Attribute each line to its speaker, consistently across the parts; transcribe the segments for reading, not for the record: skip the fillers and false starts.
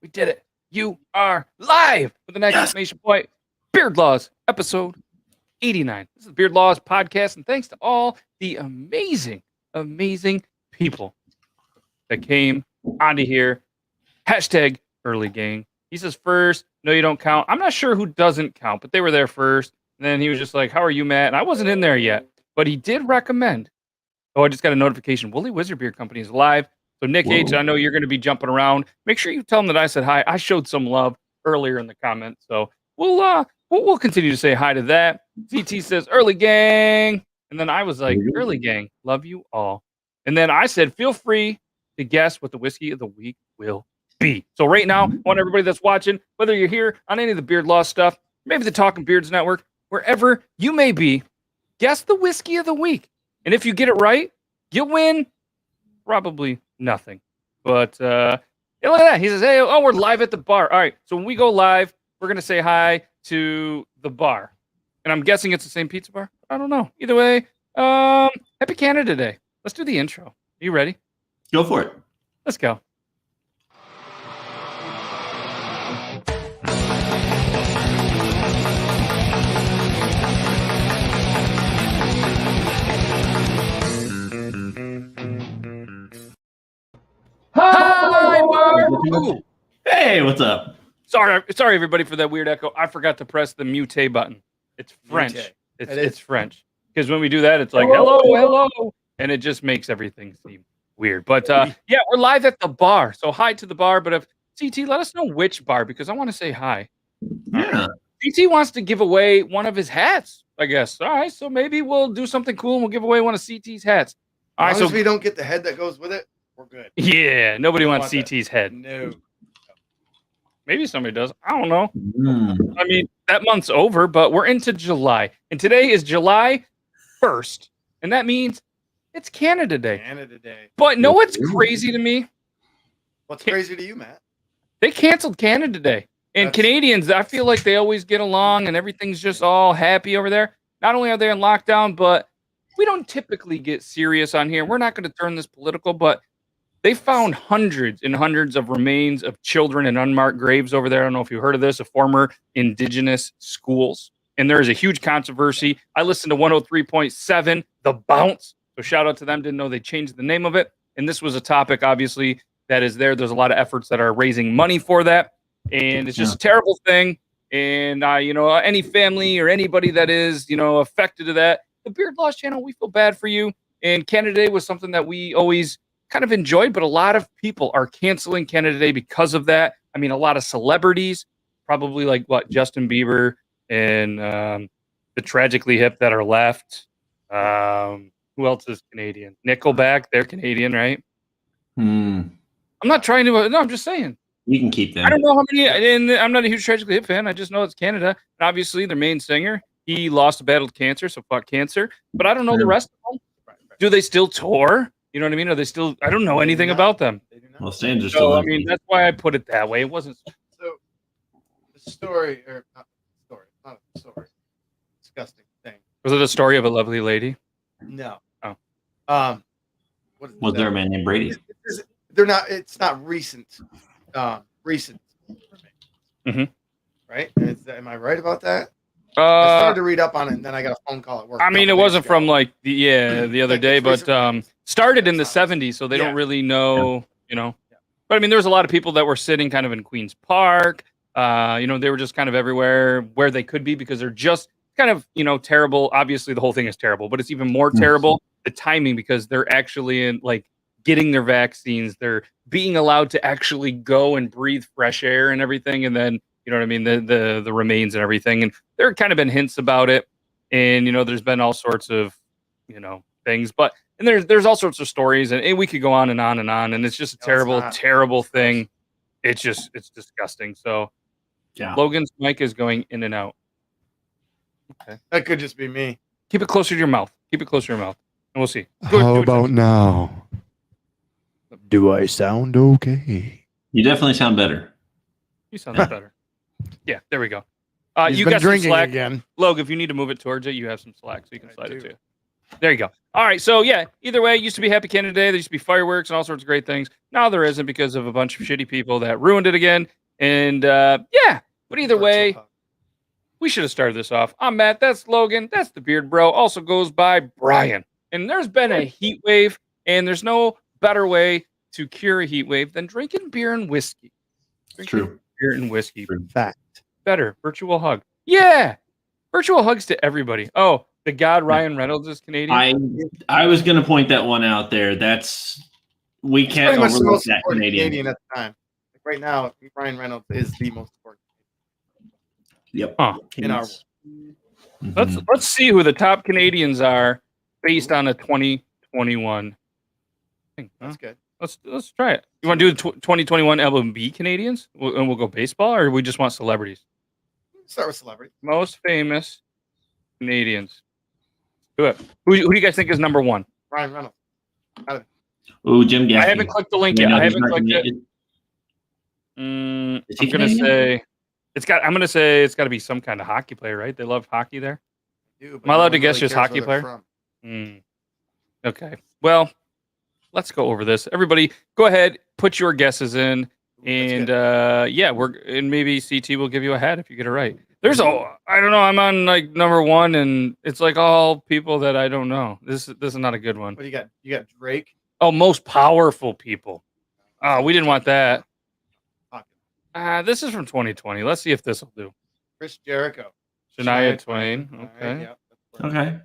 Speaker 1: We did it. You are live with the next exclamation point. Beard Laws, episode 89. This is the Beard Laws podcast, and thanks to all the amazing, amazing people that came onto here. Hashtag early gang. He says first, no, you don't count. I'm not sure who doesn't count, but they were there first. And then he was just like, how are you, Matt? And I wasn't in there yet, but he did recommend. Oh, I just got a notification. Woolly Wizard Beer Company is live. So Nick H, I know you're going to be jumping around. Make sure you tell him that I said hi. I showed some love earlier in the comments. So we'll continue to say hi to that. CT says early gang. And then I was like, early gang, love you all. And then I said, feel free to guess what the whiskey of the week will be. So right now, I want everybody that's watching, whether you're here on any of the Beard Law stuff, maybe the Talking Beards Network, wherever you may be, guess the whiskey of the week. And if you get it right, you win probably nothing. But look at that. He says, hey, we're live at the bar. All right. So when we go live, we're going to say hi to the bar. And I'm guessing it's the same pizza bar. I don't know. Either way, happy Canada Day. Let's do the intro. Are you ready?
Speaker 2: Go for it.
Speaker 1: Let's go. Hi, Mark.
Speaker 2: Hey, what's up?
Speaker 1: Sorry, everybody, for that weird echo. I forgot to press the mute button. It's French.
Speaker 3: Mute.
Speaker 1: It's French. Because when we do that, it's like, hello. And it just makes everything seem weird. But yeah, we're live at the bar. So hi to the bar. But if CT, let us know which bar, because I want to say hi.
Speaker 2: Yeah.
Speaker 1: CT wants to give away one of his hats, I guess. All right, so maybe we'll do something cool and we'll give away one of CT's hats. All right,
Speaker 3: As long
Speaker 1: so
Speaker 3: as we don't get the head that goes with it, we're good.
Speaker 1: yeah, nobody wants
Speaker 3: want
Speaker 1: CT's head.
Speaker 3: No.
Speaker 1: Maybe somebody does. I don't know. I mean, that month's over, but we're into July. And today is July 1st. And that means it's Canada Day.
Speaker 3: Canada Day.
Speaker 1: But know what's crazy to me?
Speaker 3: What's crazy to you, Matt?
Speaker 1: They canceled Canada Day. And Canadians, I feel like they always get along and everything's just all happy over there. Not only are they in lockdown, but we don't typically get serious on here. We're not going to turn this political, but they found hundreds and hundreds of remains of children in unmarked graves over there. I don't know if you heard of this, of former indigenous schools. And there is a huge controversy. I listened to 103.7, The Bounce. So shout out to them. Didn't know they changed the name of it. And this was a topic, obviously, that is there. There's a lot of efforts that are raising money for that. And it's just a terrible thing. And, any family or anybody that is, affected to that, the Beard Laws channel, we feel bad for you. And Canada Day was something that we always kind of enjoyed, but a lot of people are canceling Canada Day because of that. I mean, a lot of celebrities, probably like Justin Bieber and the Tragically Hip that are left. Who else is Canadian? Nickelback, they're Canadian, right? I'm not trying to. No, I'm just saying.
Speaker 2: You can keep them.
Speaker 1: I don't know how many, and I'm not a huge Tragically Hip fan. I just know it's Canada. And obviously, their main singer, he lost a battle with cancer, so fuck cancer. But I don't know the rest of them. Right. Do they still tour? You know what I mean? Are they still? I don't know anything about them.
Speaker 2: Well, Stan's are
Speaker 1: So
Speaker 2: still.
Speaker 1: I mean, that's why I put it that way. It wasn't.
Speaker 3: So, the story, or not the story, not a story. Disgusting thing.
Speaker 1: Was it a story of a lovely lady?
Speaker 3: No.
Speaker 1: Oh.
Speaker 3: What is
Speaker 2: Was there a man named Brady?
Speaker 3: They're not. It's not recent. Recent. Right? Am I right about that? I started to read up on it, and then I got a phone call at work.
Speaker 1: I mean, it wasn't from like the other day, but started in the 70s, so they don't really know, But I mean, there was a lot of people that were sitting kind of in Queens Park. They were just kind of everywhere where they could be because they're just kind of, terrible. Obviously, the whole thing is terrible, but it's even more terrible the timing because they're actually in getting their vaccines. They're being allowed to actually go and breathe fresh air and everything, and then. You know what I mean? The remains and everything. And there have kind of been hints about it. And, there's been all sorts of, things. But and there's all sorts of stories. And we could go on and on and on. And it's just a terrible thing. It's disgusting. So
Speaker 2: yeah.
Speaker 1: Logan's mic is going in and out. Okay.
Speaker 3: That could just be me.
Speaker 1: Keep it closer to your mouth. And we'll see.
Speaker 4: How about now? Do I sound okay?
Speaker 2: You definitely sound better.
Speaker 1: You sound better. Yeah, there we go.
Speaker 3: He's
Speaker 1: you
Speaker 3: been
Speaker 1: got some
Speaker 3: drinking
Speaker 1: slack
Speaker 3: again.
Speaker 1: Logan, if you need to move it towards it, you have some slack so you can slide it to you. There you go. All right. So, yeah, either way, it used to be Happy Canada Day. There used to be fireworks and all sorts of great things. Now there isn't because of a bunch of shitty people that ruined it again. And, yeah, but either way, we should have started this off. I'm Matt. That's Logan. That's the Beard Bro. Also goes by Brian. And there's been a heat wave, and there's no better way to cure a heat wave than drinking beer and whiskey.
Speaker 2: True.
Speaker 1: Beer and whiskey.
Speaker 4: Fact.
Speaker 1: Better. Virtual hug. Yeah. Virtual hugs to everybody. Oh, the god Ryan Reynolds is Canadian.
Speaker 2: I was going to point that one out there. We can't
Speaker 3: Pretty much the
Speaker 2: overlook
Speaker 3: most
Speaker 2: that
Speaker 3: important
Speaker 2: Canadian.
Speaker 3: Canadian at the time. Like right now, Ryan Reynolds is the most important
Speaker 2: Yep.
Speaker 1: Huh.
Speaker 3: in our world.
Speaker 2: Mhm.
Speaker 1: Let's see who the top Canadians are based on a 2021 thing. Huh?
Speaker 3: That's good.
Speaker 1: Let's try it. You want to do the 2021 LMB Canadians? And we'll go baseball, or we just want celebrities?
Speaker 3: Start with celebrity.
Speaker 1: Most famous Canadians. Do it. Who do you guys think is number one?
Speaker 3: Ryan Reynolds.
Speaker 2: Ooh, Jim Gaffigan.
Speaker 1: I haven't clicked the link yet. I haven't clicked it.
Speaker 2: Is he
Speaker 1: I'm gonna
Speaker 2: Canadian?
Speaker 1: say I'm gonna say it's got to be some kind of hockey player, right? They love hockey there.
Speaker 3: Am
Speaker 1: I allowed to guess just hockey player? Okay. Well, let's go over this. Everybody, go ahead, put your guesses in, and yeah, and maybe CT will give you a hat if you get it right. There's I don't know. I'm on like number one, and it's like all people that I don't know. This is not a good one.
Speaker 3: What do you got? You got Drake.
Speaker 1: Oh, most powerful people. Oh, we didn't want that. This is from 2020. Let's see if this will do.
Speaker 3: Chris Jericho.
Speaker 1: Shania Twain.
Speaker 3: All
Speaker 1: Okay.
Speaker 3: right, yeah.
Speaker 2: Okay.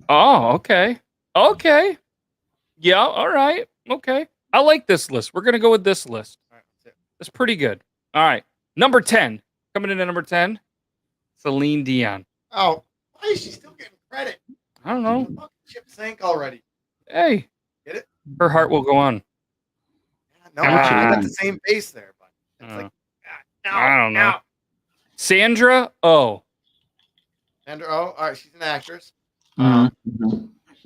Speaker 1: Oh, okay. Okay. Yeah, all right. Okay. I like this list. We're going to go with this list.
Speaker 3: All right, that's it.
Speaker 1: That's pretty good. All right. Number 10. Coming in at number 10, Celine Dion.
Speaker 3: Oh, why is she still getting credit?
Speaker 1: I don't know.
Speaker 3: Fucking ship sank already.
Speaker 1: Hey.
Speaker 3: Get it?
Speaker 1: Her heart will go on.
Speaker 3: No, she got the same pace there, but it's like, no,
Speaker 1: I don't know.
Speaker 3: no.
Speaker 1: Sandra Oh.
Speaker 3: Sandra Oh, all right, she's an actress.
Speaker 2: Mhm.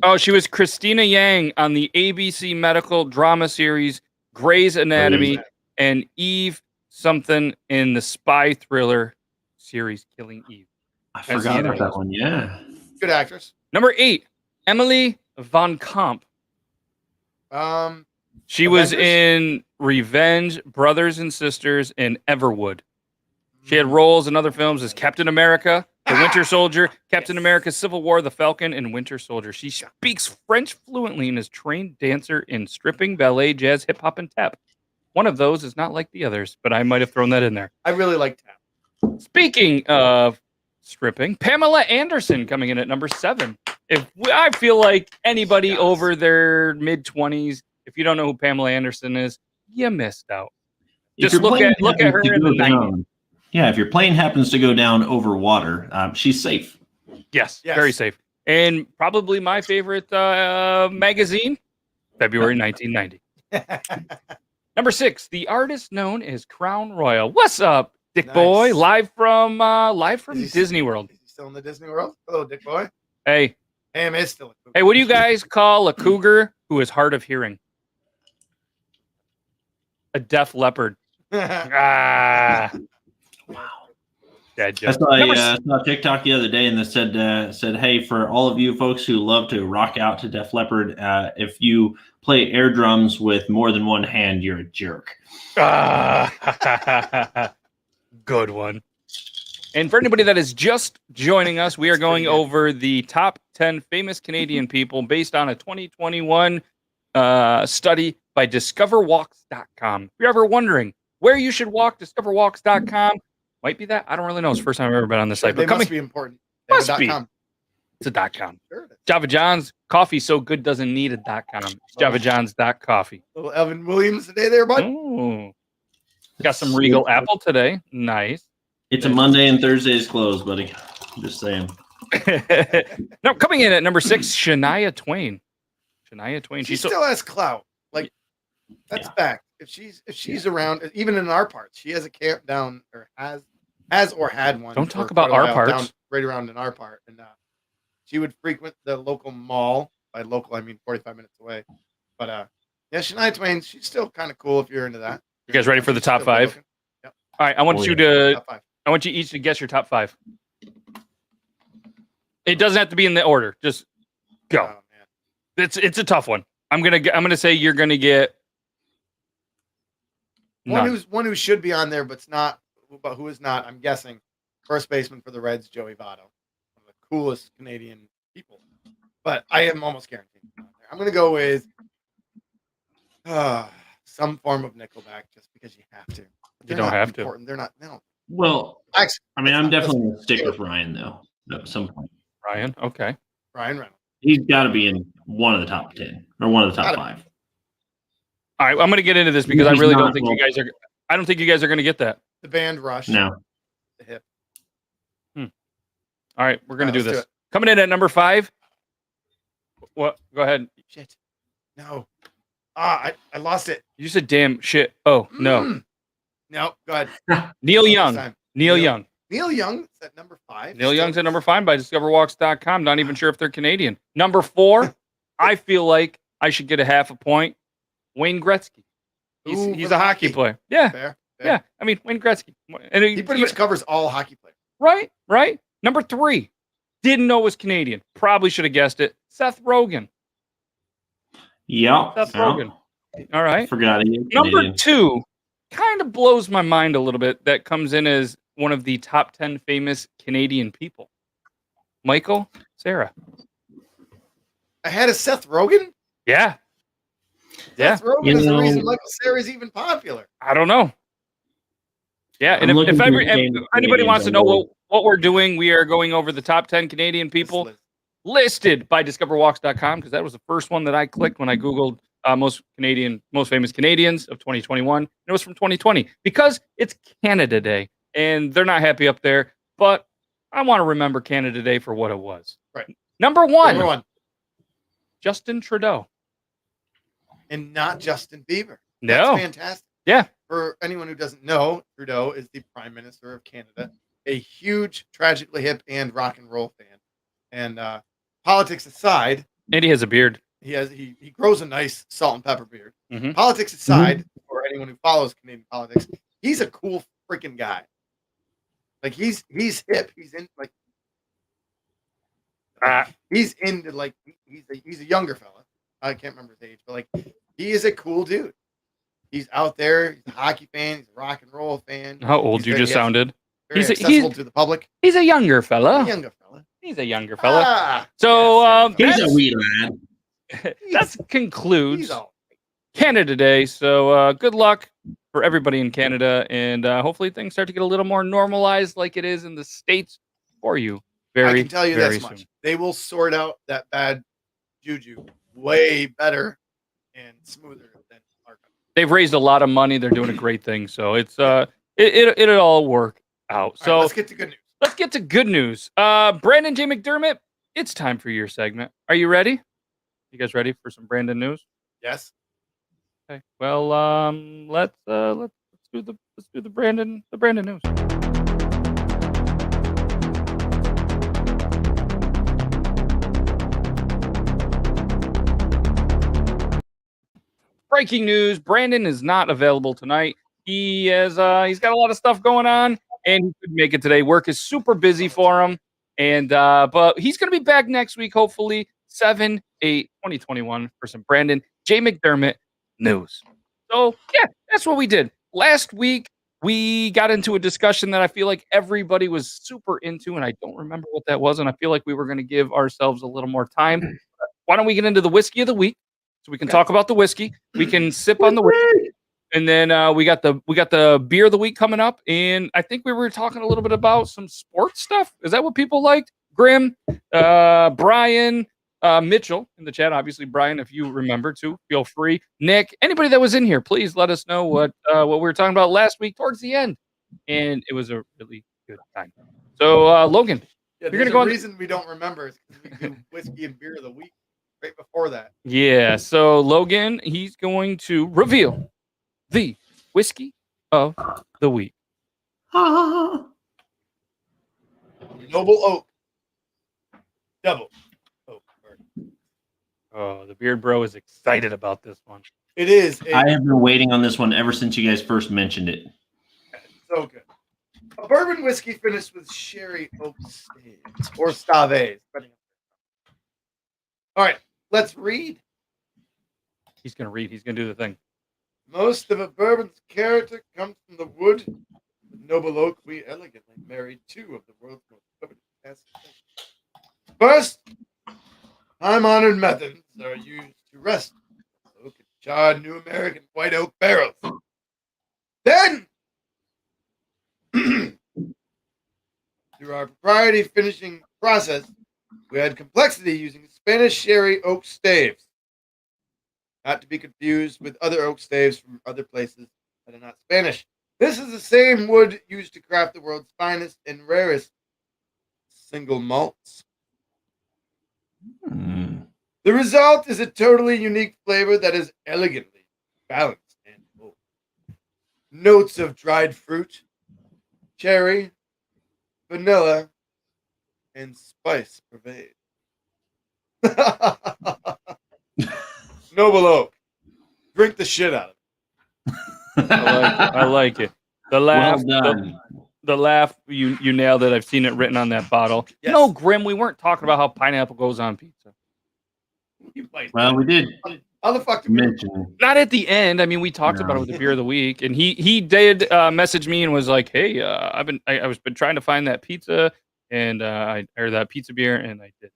Speaker 1: Oh, she was Christina Yang on the ABC medical drama series Grey's Anatomy and Eve something in the spy thriller series Killing Eve.
Speaker 2: I forgot about that one. Yeah.
Speaker 3: Good actress.
Speaker 1: Number 8, Emily Von Kamp. She was
Speaker 3: Avengers?
Speaker 1: in Revenge, Brothers and Sisters, and Everwood. She had roles in other films as Captain America, The Winter Soldier, Captain America, Civil War, The Falcon, and Winter Soldier. She speaks French fluently and is trained dancer in stripping, ballet, jazz, hip hop, and tap. One of those is not like the others, but I might have thrown that in there.
Speaker 3: I really like tap.
Speaker 1: Speaking of stripping, Pamela Anderson coming in at number 7. I feel like anybody over their mid-20s, if you don't know who Pamela Anderson is, you missed out.
Speaker 2: If
Speaker 1: Just
Speaker 2: your
Speaker 1: look
Speaker 2: plane
Speaker 1: at her
Speaker 2: happens to
Speaker 1: in the
Speaker 2: go
Speaker 1: 90s.
Speaker 2: down- Yeah, if your plane happens to go down over water, she's safe.
Speaker 1: Yes, very safe. And probably my favorite magazine, February 1990. Number 6, the artist known as Crown Royal. What's up, Dick
Speaker 3: Nice.
Speaker 1: Boy? Live from
Speaker 3: Is he
Speaker 1: Disney World.
Speaker 3: Is he still in the Disney World? Hello, Dick Boy.
Speaker 1: Hey,
Speaker 3: Ham is still.
Speaker 1: hey, what do you guys call a cougar who is hard of hearing? A deaf leopard. Ah.
Speaker 2: Wow.
Speaker 1: Dad
Speaker 2: I
Speaker 1: joke.
Speaker 2: saw a TikTok the other day, and that said, hey, for all of you folks who love to rock out to Def Leppard, if you play air drums with more than one hand, you're a jerk.
Speaker 1: Good one. And for anybody that is just joining us, we are going over the top 10 famous Canadian people based on a 2021 study by discoverwalks.com. If you're ever wondering where you should walk, discoverwalks.com. Might be that. I don't really know. It's the first time I've ever been on this site.
Speaker 3: They
Speaker 1: But
Speaker 3: must be important. They have a
Speaker 1: Must be.
Speaker 3: .com.
Speaker 1: It's a .com.
Speaker 3: Sure it is.
Speaker 1: Java John's coffee so good doesn't need a .com. It's JavaJohns.coffee.
Speaker 3: Little Evan Williams today there, bud.
Speaker 1: Oh. Got some Regal Apple today. Nice.
Speaker 2: It's a Monday and Thursday's closed, buddy. Just saying.
Speaker 1: Now, coming in at number 6, Shania Twain. Shania Twain.
Speaker 3: She still has clout. Like that's fact. If she's around, even in our parts, she has a camp down or has or had one.
Speaker 1: Don't talk
Speaker 3: for
Speaker 1: about
Speaker 3: quite a
Speaker 1: our
Speaker 3: while,
Speaker 1: parts.
Speaker 3: down right around in our part, and she would frequent the local mall. By local, I mean 45 minutes away. But yeah, Shania Twain, she's still kind of cool if you're into that.
Speaker 1: You guys ready for the top
Speaker 3: Still good
Speaker 1: 5?
Speaker 3: looking.
Speaker 1: All right, I want
Speaker 2: Oh,
Speaker 1: you
Speaker 2: yeah.
Speaker 1: to.
Speaker 3: Top 5.
Speaker 1: I want you each to guess your top 5. It doesn't have to be in the order. Just go.
Speaker 3: Oh, man.
Speaker 1: It's a tough one. I'm gonna say you're gonna get none.
Speaker 3: One who should be on there, but who is not. I'm guessing first baseman for the Reds, Joey Votto, one of the coolest Canadian people. But I am almost guaranteed. I'm gonna go with some form of Nickelback, just because you have to.
Speaker 1: You don't have to.
Speaker 3: They're not. No.
Speaker 2: Well,
Speaker 3: Actually,
Speaker 2: I mean, I'm definitely going to stick with Ryan, though, at some point.
Speaker 1: Ryan, okay.
Speaker 3: Ryan Reynolds.
Speaker 2: He's got to be in one of the top 10 or one of the top 5.
Speaker 1: All right, I'm going to get into this because I really don't think you guys are. I don't think you guys are going to get that.
Speaker 3: The band Rush.
Speaker 2: No.
Speaker 3: The hip.
Speaker 1: All right, we're going to do
Speaker 3: let's
Speaker 1: this.
Speaker 3: do
Speaker 1: Coming in at number 5. What? Go ahead.
Speaker 3: Shit. No. I lost it.
Speaker 1: You said damn shit. Oh, no.
Speaker 3: No, go ahead.
Speaker 1: Neil Young.
Speaker 3: Time.
Speaker 1: Neil Young.
Speaker 3: Neil Young is at number 5.
Speaker 1: Neil Young's at number 5 by DiscoverWalks.com. Not even sure if they're Canadian. Number 4, I feel like I should get a half a point. Wayne Gretzky. He's a hockey player. Yeah.
Speaker 3: Fair.
Speaker 1: Yeah. I mean, Wayne Gretzky. And
Speaker 3: He pretty much covers all hockey players.
Speaker 1: Right. Number 3. Didn't know it was Canadian. Probably should have guessed it. Seth Rogen.
Speaker 2: Yeah.
Speaker 1: Seth Rogen. All right.
Speaker 2: Forgot it.
Speaker 1: Number 2 kind of blows my mind a little bit. That comes in as one of the top 10 famous Canadian people. Michael Cera.
Speaker 3: Ahead of Seth Rogen?
Speaker 1: Yeah.
Speaker 3: Seth Rogen is the reason Michael Cera is even popular.
Speaker 1: I don't know. Yeah, and if anybody wants to know what we're doing, we are going over the top 10 Canadian people listed by DiscoverWalks.com, because that was the first one that I clicked when I Googled most famous Canadians of 2021. It was from 2020 because it's Canada Day, and they're not happy up there. But I want to remember Canada Day for what it was.
Speaker 3: Right.
Speaker 1: Number one, Justin Trudeau,
Speaker 3: and not Justin Bieber.
Speaker 1: No,
Speaker 3: that's fantastic.
Speaker 1: Yeah.
Speaker 3: For anyone who doesn't know, Trudeau is the Prime Minister of Canada, a huge, tragically hip and rock and roll fan. And politics aside,
Speaker 1: and he has a beard.
Speaker 3: He grows a nice salt and pepper beard.
Speaker 1: Mm-hmm.
Speaker 3: Politics aside, for anyone who follows Canadian politics, he's a cool freaking guy. Like he's hip. He's in he's into he's a younger fella. I can't remember his age, but like he is a cool dude. He's out there. He's a hockey fan. He's a rock and roll fan.
Speaker 1: How old you just sounded?
Speaker 3: He's accessible to the public.
Speaker 1: He's a younger fella. He's a younger fella. So
Speaker 2: he's a wee lad.
Speaker 1: That concludes Canada Day. So good luck for everybody in Canada, and hopefully things start to get a little more normalized, like it is in the States for you. I
Speaker 3: can tell you this much: they will sort out that bad juju way better and smoother than our country.
Speaker 1: They've raised a lot of money. They're doing a great thing. So it's it'll all work out. So
Speaker 3: right, let's get to good news.
Speaker 1: Let's get to good news. Brandon J. McDermott, it's time for your segment. Are you ready? You guys ready for some Brandon news?
Speaker 3: Yes.
Speaker 1: Okay. Well, let's do the Brandon news. Breaking news: Brandon is not available tonight. He's got a lot of stuff going on, and he couldn't make it today. Work is super busy for him, and but he's going to be back next week, hopefully 7/8/2021 for some Brandon J. McDermott news. So yeah, that's what we did last week. We got into a discussion that I feel like everybody was super into, and I don't remember what that was, and I feel like we were going to give ourselves a little more time. Why don't we get into the whiskey of the week? So we can talk about the whiskey. We can sip on the whiskey. And then we got the beer of the week coming up. And I think we were talking a little bit about some sports stuff. Is that what people liked? Grim, Brian, Mitchell in the chat. Obviously, Brian, if you remember too, feel free. Nick, anybody that was in here, please let us know what we were talking about last week towards the end. And it was a really good time. So Logan,
Speaker 3: you're going to go. The reason we don't remember is because we do whiskey and beer of the week right before that.
Speaker 1: Yeah. So Logan, he's going to reveal the whiskey of the week.
Speaker 3: Noble Oak. Double Oak.
Speaker 1: Oh, the Beard Bro is excited about this one.
Speaker 3: It is.
Speaker 2: I have been waiting on this one ever since you guys first mentioned it.
Speaker 3: So good. bourbon whiskey finished with sherry oak staves or staves. All right, let's read.
Speaker 1: He's gonna read. He's gonna do the thing.
Speaker 3: Most of a bourbon's character comes from the wood. With noble oak, we elegantly married two of the world's most coveted assets. First, time-honored methods are used to rest oak in charred New American white oak barrels. Then, through our proprietary finishing process, we add complexity using Spanish sherry oak staves. Not to be confused with other oak staves from other places that are not Spanish. This is the same wood used to craft the world's finest and rarest single malts. The result is a totally unique flavor that is elegantly balanced and full. Notes of dried fruit, cherry, vanilla, and spice pervade. Noble oak. Drink the shit out of it.
Speaker 1: I like it. The laugh,
Speaker 2: Well done.
Speaker 1: the laugh. You nailed it. I've seen it written on that bottle.
Speaker 3: Yes.
Speaker 1: No, Grim. We weren't talking about how pineapple goes on pizza.
Speaker 3: You might.
Speaker 2: Well, we did
Speaker 3: How the fuck did we
Speaker 2: mention.
Speaker 1: Not at the end. I mean, we talked about it with the beer of the week, and he did message me and was like, "Hey, I was been trying to find that pizza and or that pizza beer, and I didn't."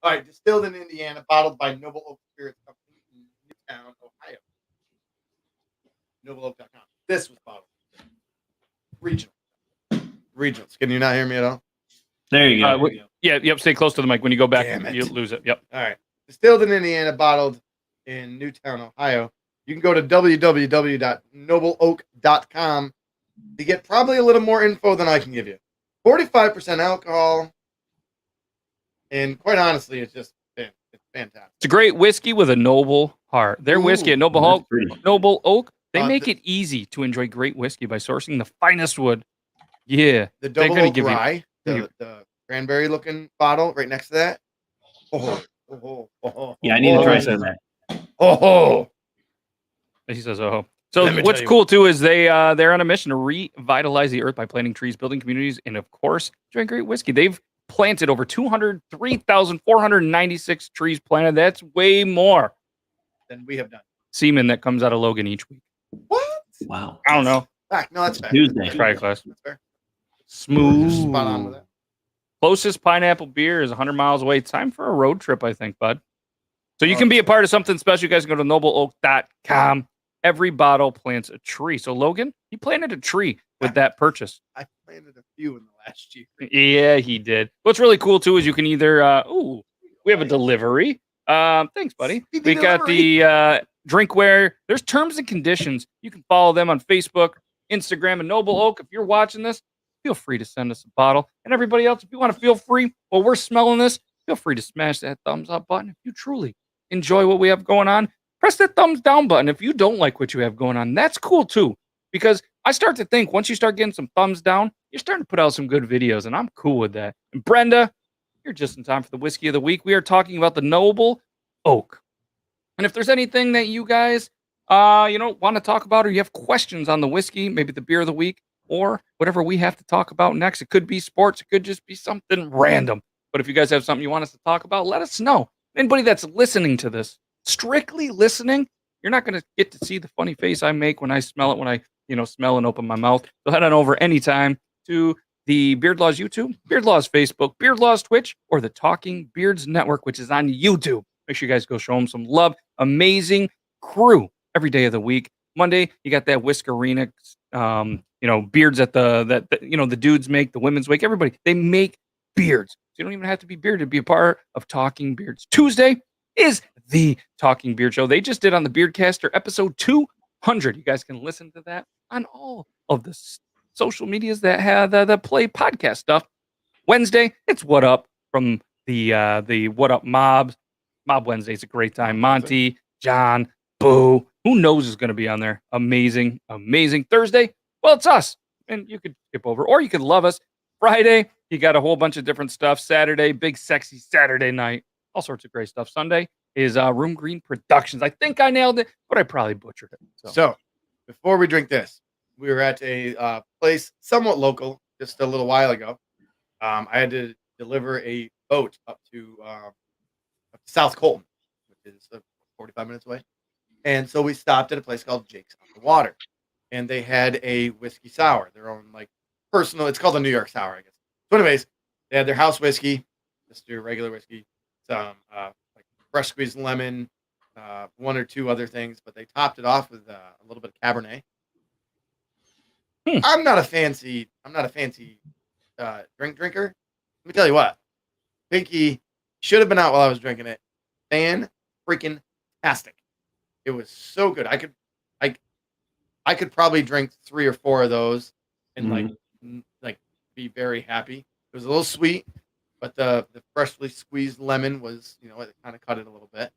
Speaker 3: All right, distilled in Indiana, bottled by Noble Oak Spirits Company in Newtown, Ohio. NobleOak.com. This was bottled. Regional. Regionals. Can you not hear me at all?
Speaker 2: There you go.
Speaker 1: Yep. Stay close to the mic. When you go back,
Speaker 3: Damn it.
Speaker 1: you lose it. Yep.
Speaker 3: All right. Distilled in Indiana, bottled in Newtown, Ohio. You can go to www.nobleoak.com to get probably a little more info than I can give you. 45% alcohol. And quite honestly, it's fantastic.
Speaker 1: It's a great whiskey with a noble heart. Their whiskey at Noble Oak, they make it easy to enjoy great whiskey by sourcing the finest wood. Yeah.
Speaker 3: The
Speaker 1: They're
Speaker 3: double
Speaker 1: gonna
Speaker 3: oak
Speaker 1: give you-
Speaker 3: rye, the cranberry looking bottle right next to that.
Speaker 2: Yeah, I need to try some of that.
Speaker 1: He says, "Oh." So
Speaker 3: Let me
Speaker 1: what's
Speaker 3: tell you
Speaker 1: cool too is they're on a mission to revitalize the earth by planting trees, building communities, and of course, drink great whiskey. They've planted over 203,496 trees planted. That's way more
Speaker 3: Than we have done.
Speaker 1: semen that comes out of Logan each week.
Speaker 3: What?
Speaker 2: Wow.
Speaker 1: I don't know.
Speaker 3: No, that's fair.
Speaker 2: Tuesday.
Speaker 1: Try class.
Speaker 3: That's fair.
Speaker 1: Smooth.
Speaker 3: Spot on with that.
Speaker 1: Closest pineapple beer is 100 miles away. Time for a road trip, I think, bud. So you can be a part of something special. You guys can go to nobleoak.com. Every bottle plants a tree. So Logan, he planted a tree with that purchase.
Speaker 3: I planted a few in the last year.
Speaker 1: Yeah, he did. What's really cool too is you can either we have a delivery. Thanks, buddy.
Speaker 3: Speedy
Speaker 1: We got the drinkware. There's terms and conditions. You can follow them on Facebook, Instagram, and Noble Oak. If you're watching this, feel free to send us a bottle. And everybody else, if you want to feel free while we're smelling this, feel free to smash that thumbs up button. If you truly enjoy what we have going on, press that thumbs down button. If you don't like what you have going on, that's cool too. Because I start to think once you start getting some thumbs down, you're starting to put out some good videos, and I'm cool with that. And Brenda, you're just in time for the whiskey of the week. We are talking about the Noble Oak. And if there's anything that you guys want to talk about, or you have questions on the whiskey, maybe the beer of the week, or whatever we have to talk about next, it could be sports, it could just be something random. But if you guys have something you want us to talk about, let us know. Anybody that's listening to this, strictly listening, you're not going to get to see the funny face I make when I smell it, when I smell and open my mouth. So head on over anytime to the Beard Laws YouTube, Beard Laws Facebook, Beard Laws Twitch, or the Talking Beards Network, which is on YouTube. Make sure you guys go show them some love. Amazing crew every day of the week. Monday, you got that Whiskerina, beards at the dudes make, the women's wake. Everybody, they make beards. So you don't even have to be bearded to be a part of Talking Beards. Tuesday is the Talking Beard Show. They just did on the Beardcaster episode 200. You guys can listen to that on all of the social medias that have that play podcast stuff. Wednesday, it's What Up from the What Up Mobs. Mob Wednesday is a great time. Monty, John, Boo, who knows is going to be on there. Amazing, amazing. Thursday, well, it's us. And you could skip over, or you could love us. Friday, you got a whole bunch of different stuff. Saturday, big sexy Saturday night. All sorts of great stuff. Sunday is Room Green Productions. I think I nailed it, but I probably butchered it.
Speaker 3: So before we drink this, we were at a place somewhat local, just a little while ago. I had to deliver a boat up to South Colton, which is 45 minutes away. And so we stopped at a place called Jake's on the Water, and they had a whiskey sour, their own like personal. It's called a New York sour, I guess. So, anyways, they had their house whiskey, just your regular whiskey, some like fresh squeezed lemon, one or two other things, but they topped it off with a little bit of Cabernet. I'm not a fancy drink drinker. Let me tell you what, Pinky should have been out while I was drinking it. Freaking tastic. It was so good. I could probably drink 3 or 4 of those and like be very happy. It was a little sweet, but the freshly squeezed lemon was, it kind of cut it a little bit.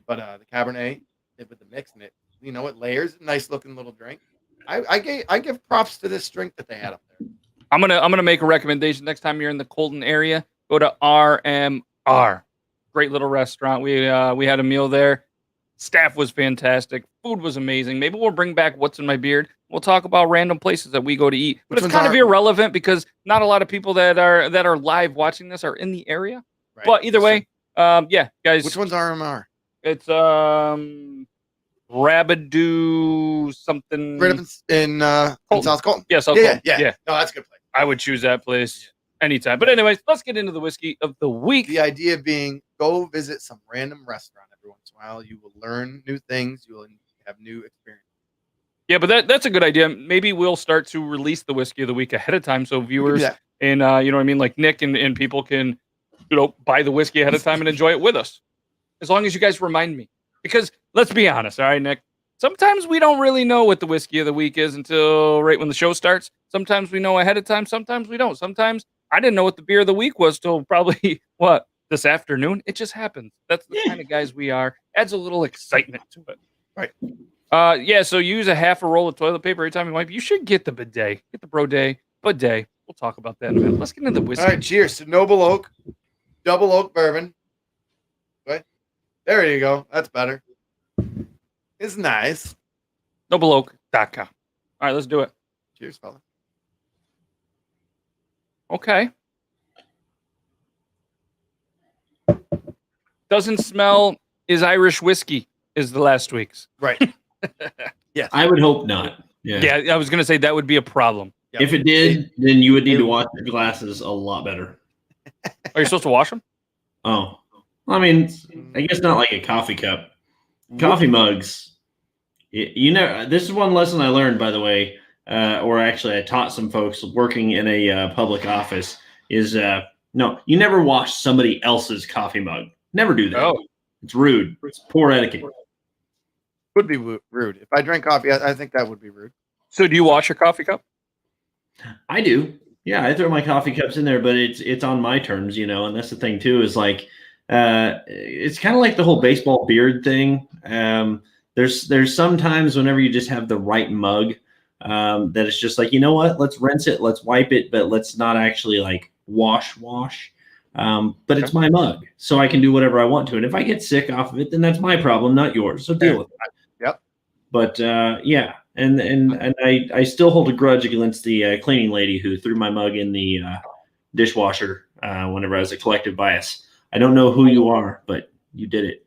Speaker 3: But the Cabernet with the mix in it, it layers. Nice looking little drink. I give props to this drink that they had up there.
Speaker 1: I'm gonna make a recommendation next time you're in the Colton area. Go to RMR. Great little restaurant. We had a meal there. Staff was fantastic. Food was amazing. Maybe we'll bring back What's in My Beard. We'll talk about random places that we go to eat. But it's kind of irrelevant because not a lot of people that are live watching this are in the area. Right. But either way, yeah, guys.
Speaker 3: Which one's RMR?
Speaker 1: It's Rabidoo something.
Speaker 3: Right up in South Colton.
Speaker 1: Yeah, South Colton.
Speaker 3: Yeah. No, that's a good place.
Speaker 1: I would choose that place anytime. But anyways, let's get into the whiskey of the week.
Speaker 3: The idea being, go visit some random restaurant every once in a while. You will learn new things. You will have new experiences. Yeah,
Speaker 1: but that's a good idea. Maybe we'll start to release the whiskey of the week ahead of time so viewers and you know what I mean, like Nick and people can buy the whiskey ahead of time and enjoy it with us. As long as you guys remind me. Because let's be honest, all right, Nick. Sometimes we don't really know what the whiskey of the week is until right when the show starts. Sometimes we know ahead of time. Sometimes we don't. Sometimes I didn't know what the beer of the week was till probably this afternoon. It just happens. That's the kind of guys we are. Adds a little excitement to it.
Speaker 3: Right.
Speaker 1: Yeah, so use a half a roll of toilet paper every time you wipe. You should get the bidet. Get the bidet. We'll talk about that in a minute. Let's get into the whiskey.
Speaker 3: All right, cheers to Noble Oak, Double Oak Bourbon. Right. There you go. That's better. It's nice.
Speaker 1: NobleOak.com. All right, let's do it.
Speaker 3: Cheers, fella.
Speaker 1: Okay. Doesn't smell is Irish whiskey is the last week's.
Speaker 3: Right. Yes.
Speaker 2: I would hope not. Yeah,
Speaker 1: I was going to say that would be a problem.
Speaker 3: Yep.
Speaker 2: If it did, then you would need to wash your glasses a lot better.
Speaker 1: Are you supposed to wash them?
Speaker 2: Oh. I mean, I guess not like a coffee cup. Coffee mugs. This is one lesson I learned, by the way, or actually I taught some folks working in a public office is, no, you never wash somebody else's coffee mug. Never do that.
Speaker 1: Oh.
Speaker 2: It's rude. It's poor etiquette.
Speaker 3: Would be rude. If I drank coffee, I think that would be rude.
Speaker 1: So do you wash your coffee cup?
Speaker 2: I do. Yeah, I throw my coffee cups in there, but it's on my terms, and that's the thing too, is like, it's kind of like the whole baseball beard thing. There's some times whenever you just have the right mug, that it's just like, you know what, let's rinse it, let's wipe it, but let's not actually like wash. But it's my mug, so I can do whatever I want to. And if I get sick off of it, then that's my problem, not yours. So deal with it.
Speaker 3: Yep.
Speaker 2: But yeah, and I still hold a grudge against the cleaning lady who threw my mug in the dishwasher whenever I was a collective bias. I don't know who you are, but you did it.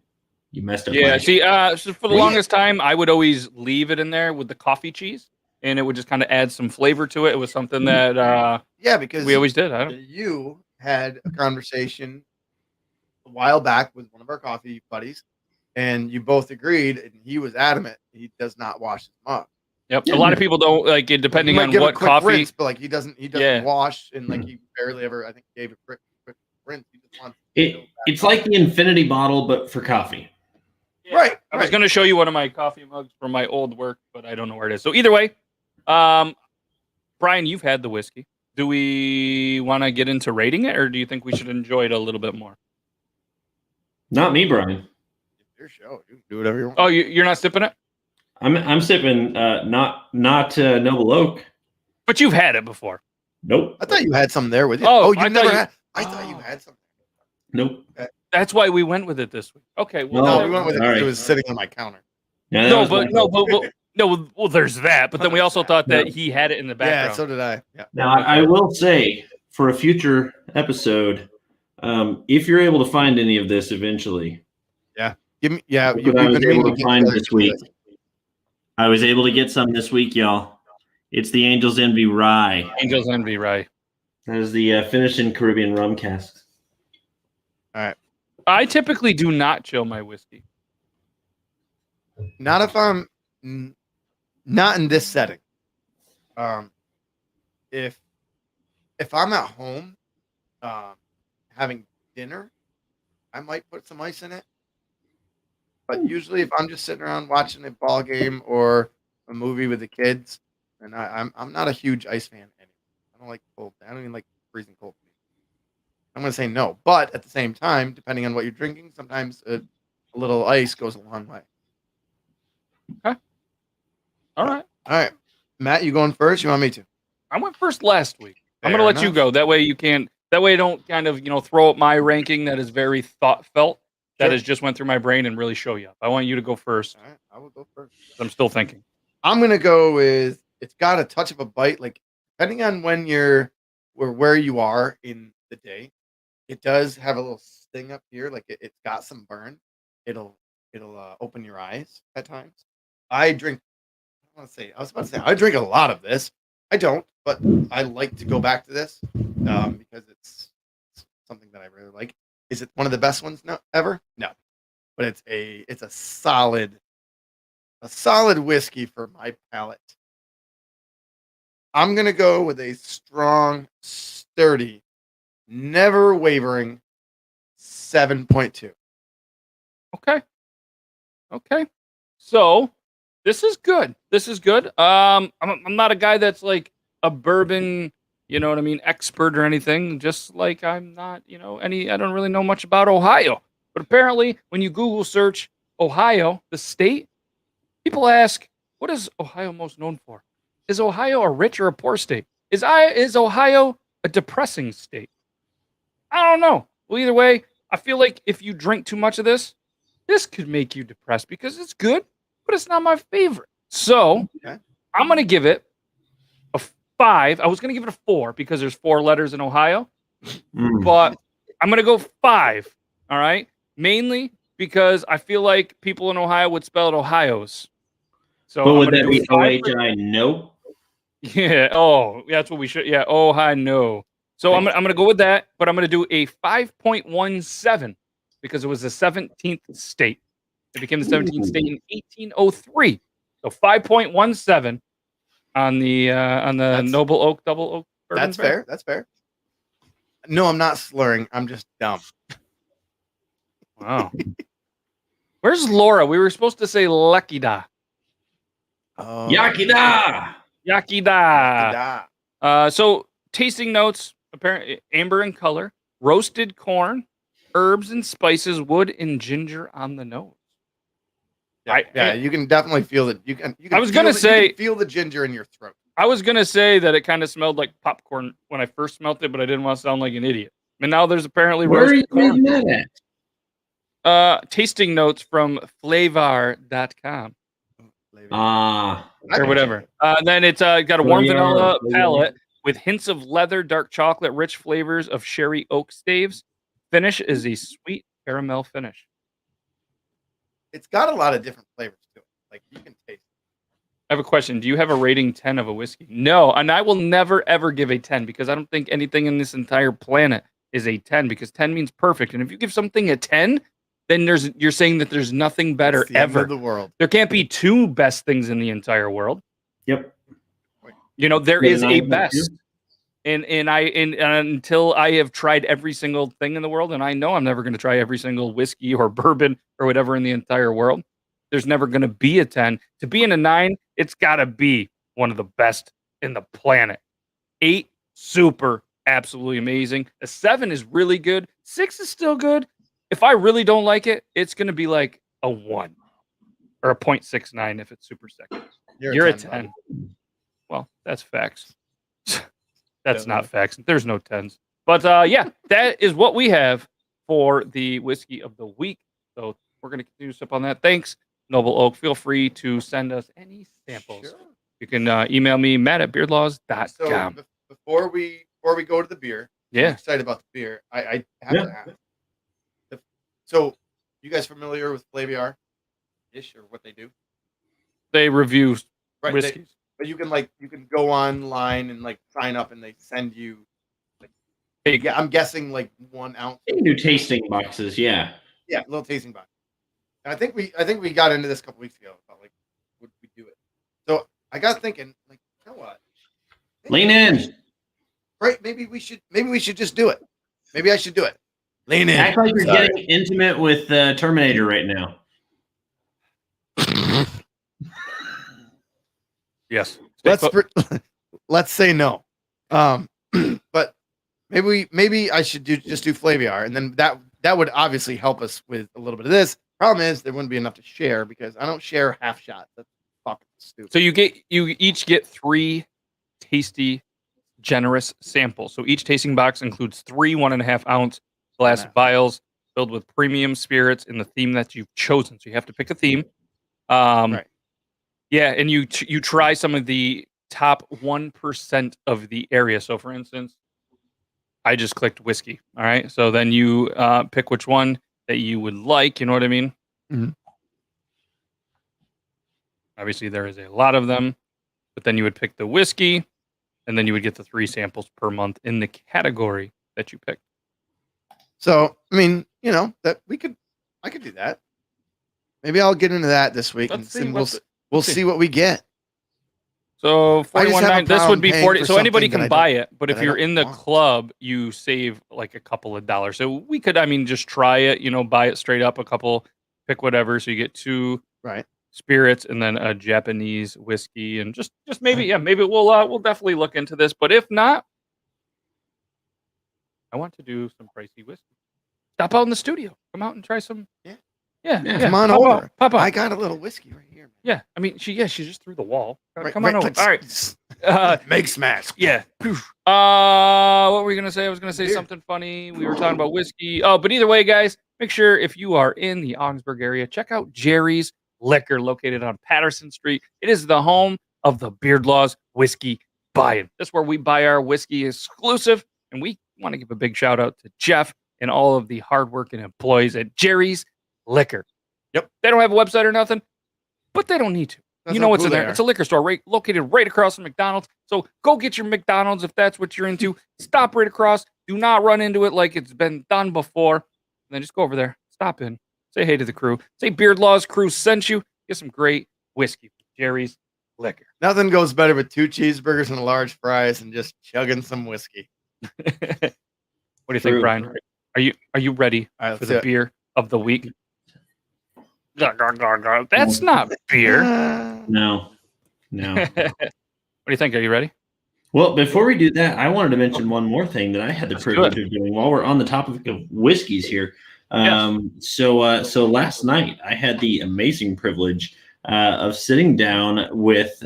Speaker 2: You messed up.
Speaker 1: Yeah. See, so for the longest time, I would always leave it in there with the coffee cheese, and it would just kind of add some flavor to it. It was something that
Speaker 3: because
Speaker 1: we always did.
Speaker 3: You had a conversation a while back with one of our coffee buddies, and you both agreed, and he was adamant he does not wash his mug.
Speaker 1: Yep. A lot of people don't like it, depending on what coffee.
Speaker 3: Rinse, but like he doesn't wash, and like he barely ever. I think gave a quick rinse. He just wants.
Speaker 2: It's like the infinity bottle, but for coffee.
Speaker 1: Yeah. Right. I was going to show you one of my coffee mugs from my old work, but I don't know where it is. So either way, Brian, you've had the whiskey. Do we want to get into rating it, or do you think we should enjoy it a little bit more?
Speaker 2: Not me, Brian.
Speaker 3: Your show. You can do whatever you want.
Speaker 1: Oh, you're not sipping it?
Speaker 2: I'm sipping not Noble Oak.
Speaker 1: But you've had it before.
Speaker 2: Nope.
Speaker 3: I thought you had some there with you.
Speaker 1: Oh,
Speaker 3: you never had. I thought you had some.
Speaker 2: Nope.
Speaker 3: Okay.
Speaker 1: That's why we went with it this week. Okay. Well,
Speaker 3: no, we went with it because it was sitting on my counter.
Speaker 2: Yeah,
Speaker 1: No, well, there's that. But then we also thought that
Speaker 2: Yeah.
Speaker 1: he had it in the
Speaker 3: Yeah,
Speaker 1: background.
Speaker 3: so did I. Yeah.
Speaker 2: Now, I will say for a future episode, if you're able to find any of this eventually,
Speaker 3: Give me. Yeah,
Speaker 2: look
Speaker 3: you,
Speaker 2: what I
Speaker 3: we've
Speaker 2: was
Speaker 3: been meaning
Speaker 2: able
Speaker 3: to
Speaker 2: to
Speaker 3: get
Speaker 2: find
Speaker 3: together
Speaker 2: this
Speaker 3: to do
Speaker 2: week.
Speaker 3: this.
Speaker 2: I was able to get some this week, y'all. It's the Angels Envy Rye.
Speaker 1: Angels Envy, right?
Speaker 2: That is the finishing Caribbean rum cask.
Speaker 1: I typically do not chill my whiskey.
Speaker 3: Not if I'm not in this setting. If I'm at home, having dinner, I might put some ice in it. But usually, if I'm just sitting around watching a ball game or a movie with the kids, and I'm not a huge ice fan anymore. I don't like cold. I don't even like freezing cold. I'm going to say no. But at the same time, depending on what you're drinking, sometimes a little ice goes a long way.
Speaker 1: All right.
Speaker 3: All right, Matt, you going first? You want me to?
Speaker 1: I went first last week. I'm
Speaker 3: Fair
Speaker 1: going to let you
Speaker 3: enough.
Speaker 1: go. That way you can't. That way I don't kind of throw up my ranking that is very thought felt. That
Speaker 3: Sure.
Speaker 1: has just went through my brain and really show you up. I want you to go first.
Speaker 3: All right, I will go first.
Speaker 1: I'm still thinking.
Speaker 3: I'm gonna go with it's got a touch of a bite. Like depending on when you're or where you are in the day, it does have a little sting up here. Like it's got some burn. It'll open your eyes at times. I drink. I was about to say I drink a lot of this. I don't, but I like to go back to this because it's something that I really like. Is it one of the best ones ever? No, but it's a solid whiskey for my palate. I'm gonna go with a strong, sturdy, never wavering 7.2.
Speaker 1: Okay. So this is good. I'm not a guy that's like a bourbon, expert or anything. Just like I'm not, I don't really know much about Ohio. But apparently, when you Google search Ohio, the state, people ask, what is Ohio most known for? Is Ohio a rich or a poor state? Is Ohio a depressing state? I don't know. Well, either way, I feel like if you drink too much of this could make you depressed because it's good, but it's not my favorite. So
Speaker 3: Okay.
Speaker 1: I'm going to give it a 5. I was going to give it a 4 because there's 4 letters in Ohio, but I'm going to go 5. All right. Mainly because I feel like people in Ohio would spell it Ohio's. So
Speaker 2: But
Speaker 1: I'm
Speaker 2: would
Speaker 1: gonna
Speaker 2: that
Speaker 1: do
Speaker 2: be
Speaker 1: 5 for-
Speaker 2: OHI? No.
Speaker 1: Yeah. Oh, that's what we should. Yeah. Ohio. No. So I'm going to go with that, but I'm going to do a 5.17 because it was the 17th state. It became the 17th state in 1803. So 5.17 on the Noble Oak Double Oak. Bourbon
Speaker 3: That's fair. That's fair. No, I'm not slurring. I'm just dumb.
Speaker 1: Wow. Where's Laura? We were supposed to say Lechyd.
Speaker 3: Oh,
Speaker 2: Yakida.
Speaker 1: Yakida.
Speaker 3: da.
Speaker 1: So tasting notes, apparently amber in color, roasted corn, herbs and spices, wood and ginger on the nose.
Speaker 3: Yeah, you can definitely feel it. You can.
Speaker 1: I was gonna say-
Speaker 3: you can feel the ginger in your throat.
Speaker 1: I was gonna say that it kind of smelled like popcorn when I first smelled it, but I didn't want to sound like an idiot. And now there's apparently
Speaker 2: Where are you
Speaker 1: roasted corn.
Speaker 2: reading that at?
Speaker 1: Tasting notes from flavor.com
Speaker 2: Ah,
Speaker 1: or whatever. Then it's got a warm vanilla palate with hints of leather, dark chocolate, rich flavors of sherry oak staves. Finish is a sweet caramel finish.
Speaker 3: It's got a lot of different flavors to it. Like you can taste.
Speaker 1: I have a question. Do you have a rating 10 of a whiskey? No, and I will never ever give a 10 because I don't think anything in this entire planet is a 10 because 10 means perfect. And if you give something a 10, then you're saying that there's nothing better
Speaker 3: It's the end
Speaker 1: ever.
Speaker 3: of the world.
Speaker 1: There can't be 2 best things in the entire world.
Speaker 2: yep.
Speaker 1: There
Speaker 2: Yeah,
Speaker 1: is a
Speaker 2: 9.2.
Speaker 1: best. And until I have tried every single thing in the world, and I know I'm never going to try every single whiskey or bourbon or whatever in the entire world, there's never going to be a 10. To be in a 9, it's got to be one of the best in the planet. 8, super, absolutely amazing. A 7 is really good. 6 is still good. If I really don't like it, it's going to be like a 1 or a 0.69 if it's super second. You're a 10. Well, that's facts. That's not facts. There's no 10s. But yeah, that is what we have for the whiskey of the week. So we're going to continue up on that. Thanks Noble Oak. Feel free to send us any samples.
Speaker 3: Sure.
Speaker 1: You can email me, matt@beardlaws.com.
Speaker 3: So before we go to the beer, I'm
Speaker 1: Yeah.
Speaker 3: excited about the beer. I have to ask. So, you guys familiar with Flaviar-ish or what they do?
Speaker 1: They review
Speaker 3: Right.
Speaker 1: whiskeys.
Speaker 3: But you can go online and like sign up, and they send you.
Speaker 1: Hey,
Speaker 3: Yeah, I'm guessing like 1 ounce.
Speaker 2: They can do tasting boxes, yeah.
Speaker 3: Yeah, little tasting box. And I think we got into this a couple weeks ago about like would we do it. So I got thinking, like, you know what?
Speaker 2: Lean in.
Speaker 3: Right? Maybe we should just do it. Maybe I should do it. Lean in.
Speaker 2: Act like you're
Speaker 3: Sorry.
Speaker 2: getting intimate with Terminator right now.
Speaker 1: yes.
Speaker 3: Let's say no. But maybe I should just do Flaviar, and then that would obviously help us with a little bit of this. Problem is there wouldn't be enough to share because I don't share half shots. That's fucking stupid.
Speaker 1: So you each get 3 tasty, generous samples. So each tasting box includes 3 1.5 ounce glass vials filled with premium spirits in the theme that you've chosen. So you have to pick a theme.
Speaker 3: Right.
Speaker 1: Yeah, and you try some of the top 1% of the area. So for instance, I just clicked whiskey. All right. So then you pick which one that you would like. You know what I mean?
Speaker 3: Mm-hmm.
Speaker 1: Obviously, there is a lot of them, but then you would pick the whiskey, and then you would get the 3 samples per month in the category that you picked.
Speaker 3: So I mean, that I could do that. Maybe I'll get into that this week, we'll see what we get.
Speaker 1: So
Speaker 3: I just have a
Speaker 1: $41.9. This would be
Speaker 3: problem
Speaker 1: 40.
Speaker 3: paying
Speaker 1: So
Speaker 3: for
Speaker 1: anybody
Speaker 3: something
Speaker 1: can
Speaker 3: that I
Speaker 1: buy it, but if
Speaker 3: that I
Speaker 1: you're
Speaker 3: don't
Speaker 1: in the
Speaker 3: want.
Speaker 1: club, you save like a couple of dollars. So we could, just try it. Buy it straight up. Pick whatever. So you get 2 spirits and then a Japanese whiskey, and just maybe maybe we'll definitely look into this. But if not, I want to do some pricey whiskey. Stop out in the studio. Come out and try some. Yeah.
Speaker 3: Come on
Speaker 1: Pop
Speaker 3: over.
Speaker 1: out, pop out.
Speaker 3: I got a little whiskey right here.
Speaker 1: Yeah, she just threw the wall.
Speaker 3: Right,
Speaker 1: Come on over. All right.
Speaker 3: Make smash.
Speaker 1: Yeah. What were we gonna say? I was gonna say
Speaker 3: Beer.
Speaker 1: something funny. We were talking about whiskey. Oh, but either way, guys, make sure if you are in the Augsburg area, check out Jerry's Liquor, located on Patterson Street. It is the home of the Beardlaws Whiskey Buy-In. That's where we buy our whiskey exclusive, and we want to give a big shout out to Jeff and all of the hardworking employees at Jerry's Liquor.
Speaker 3: Yep.
Speaker 1: They don't have a website or nothing, but they don't need to.
Speaker 3: That's
Speaker 1: What's
Speaker 3: how
Speaker 1: in
Speaker 3: cool
Speaker 1: there.
Speaker 3: they
Speaker 1: It's a liquor store located right across from McDonald's. So go get your McDonald's if that's what you're into. Stop right across. Do not run into it like it's been done before. And then just go over there. Stop in. Say hey to the crew. Say Beardlaws crew sent you. Get some great whiskey from Jerry's Liquor.
Speaker 3: Nothing goes better with 2 cheeseburgers and a large fries and just chugging some whiskey.
Speaker 1: What do you think, Brian? Are you ready for the beer of the week? That's not beer.
Speaker 2: No.
Speaker 1: What do you think? Are you ready?
Speaker 2: Well, before we do that, I wanted to mention one more thing that I had the privilege of doing while we're on the topic of whiskeys here. So last night I had the amazing privilege of sitting down with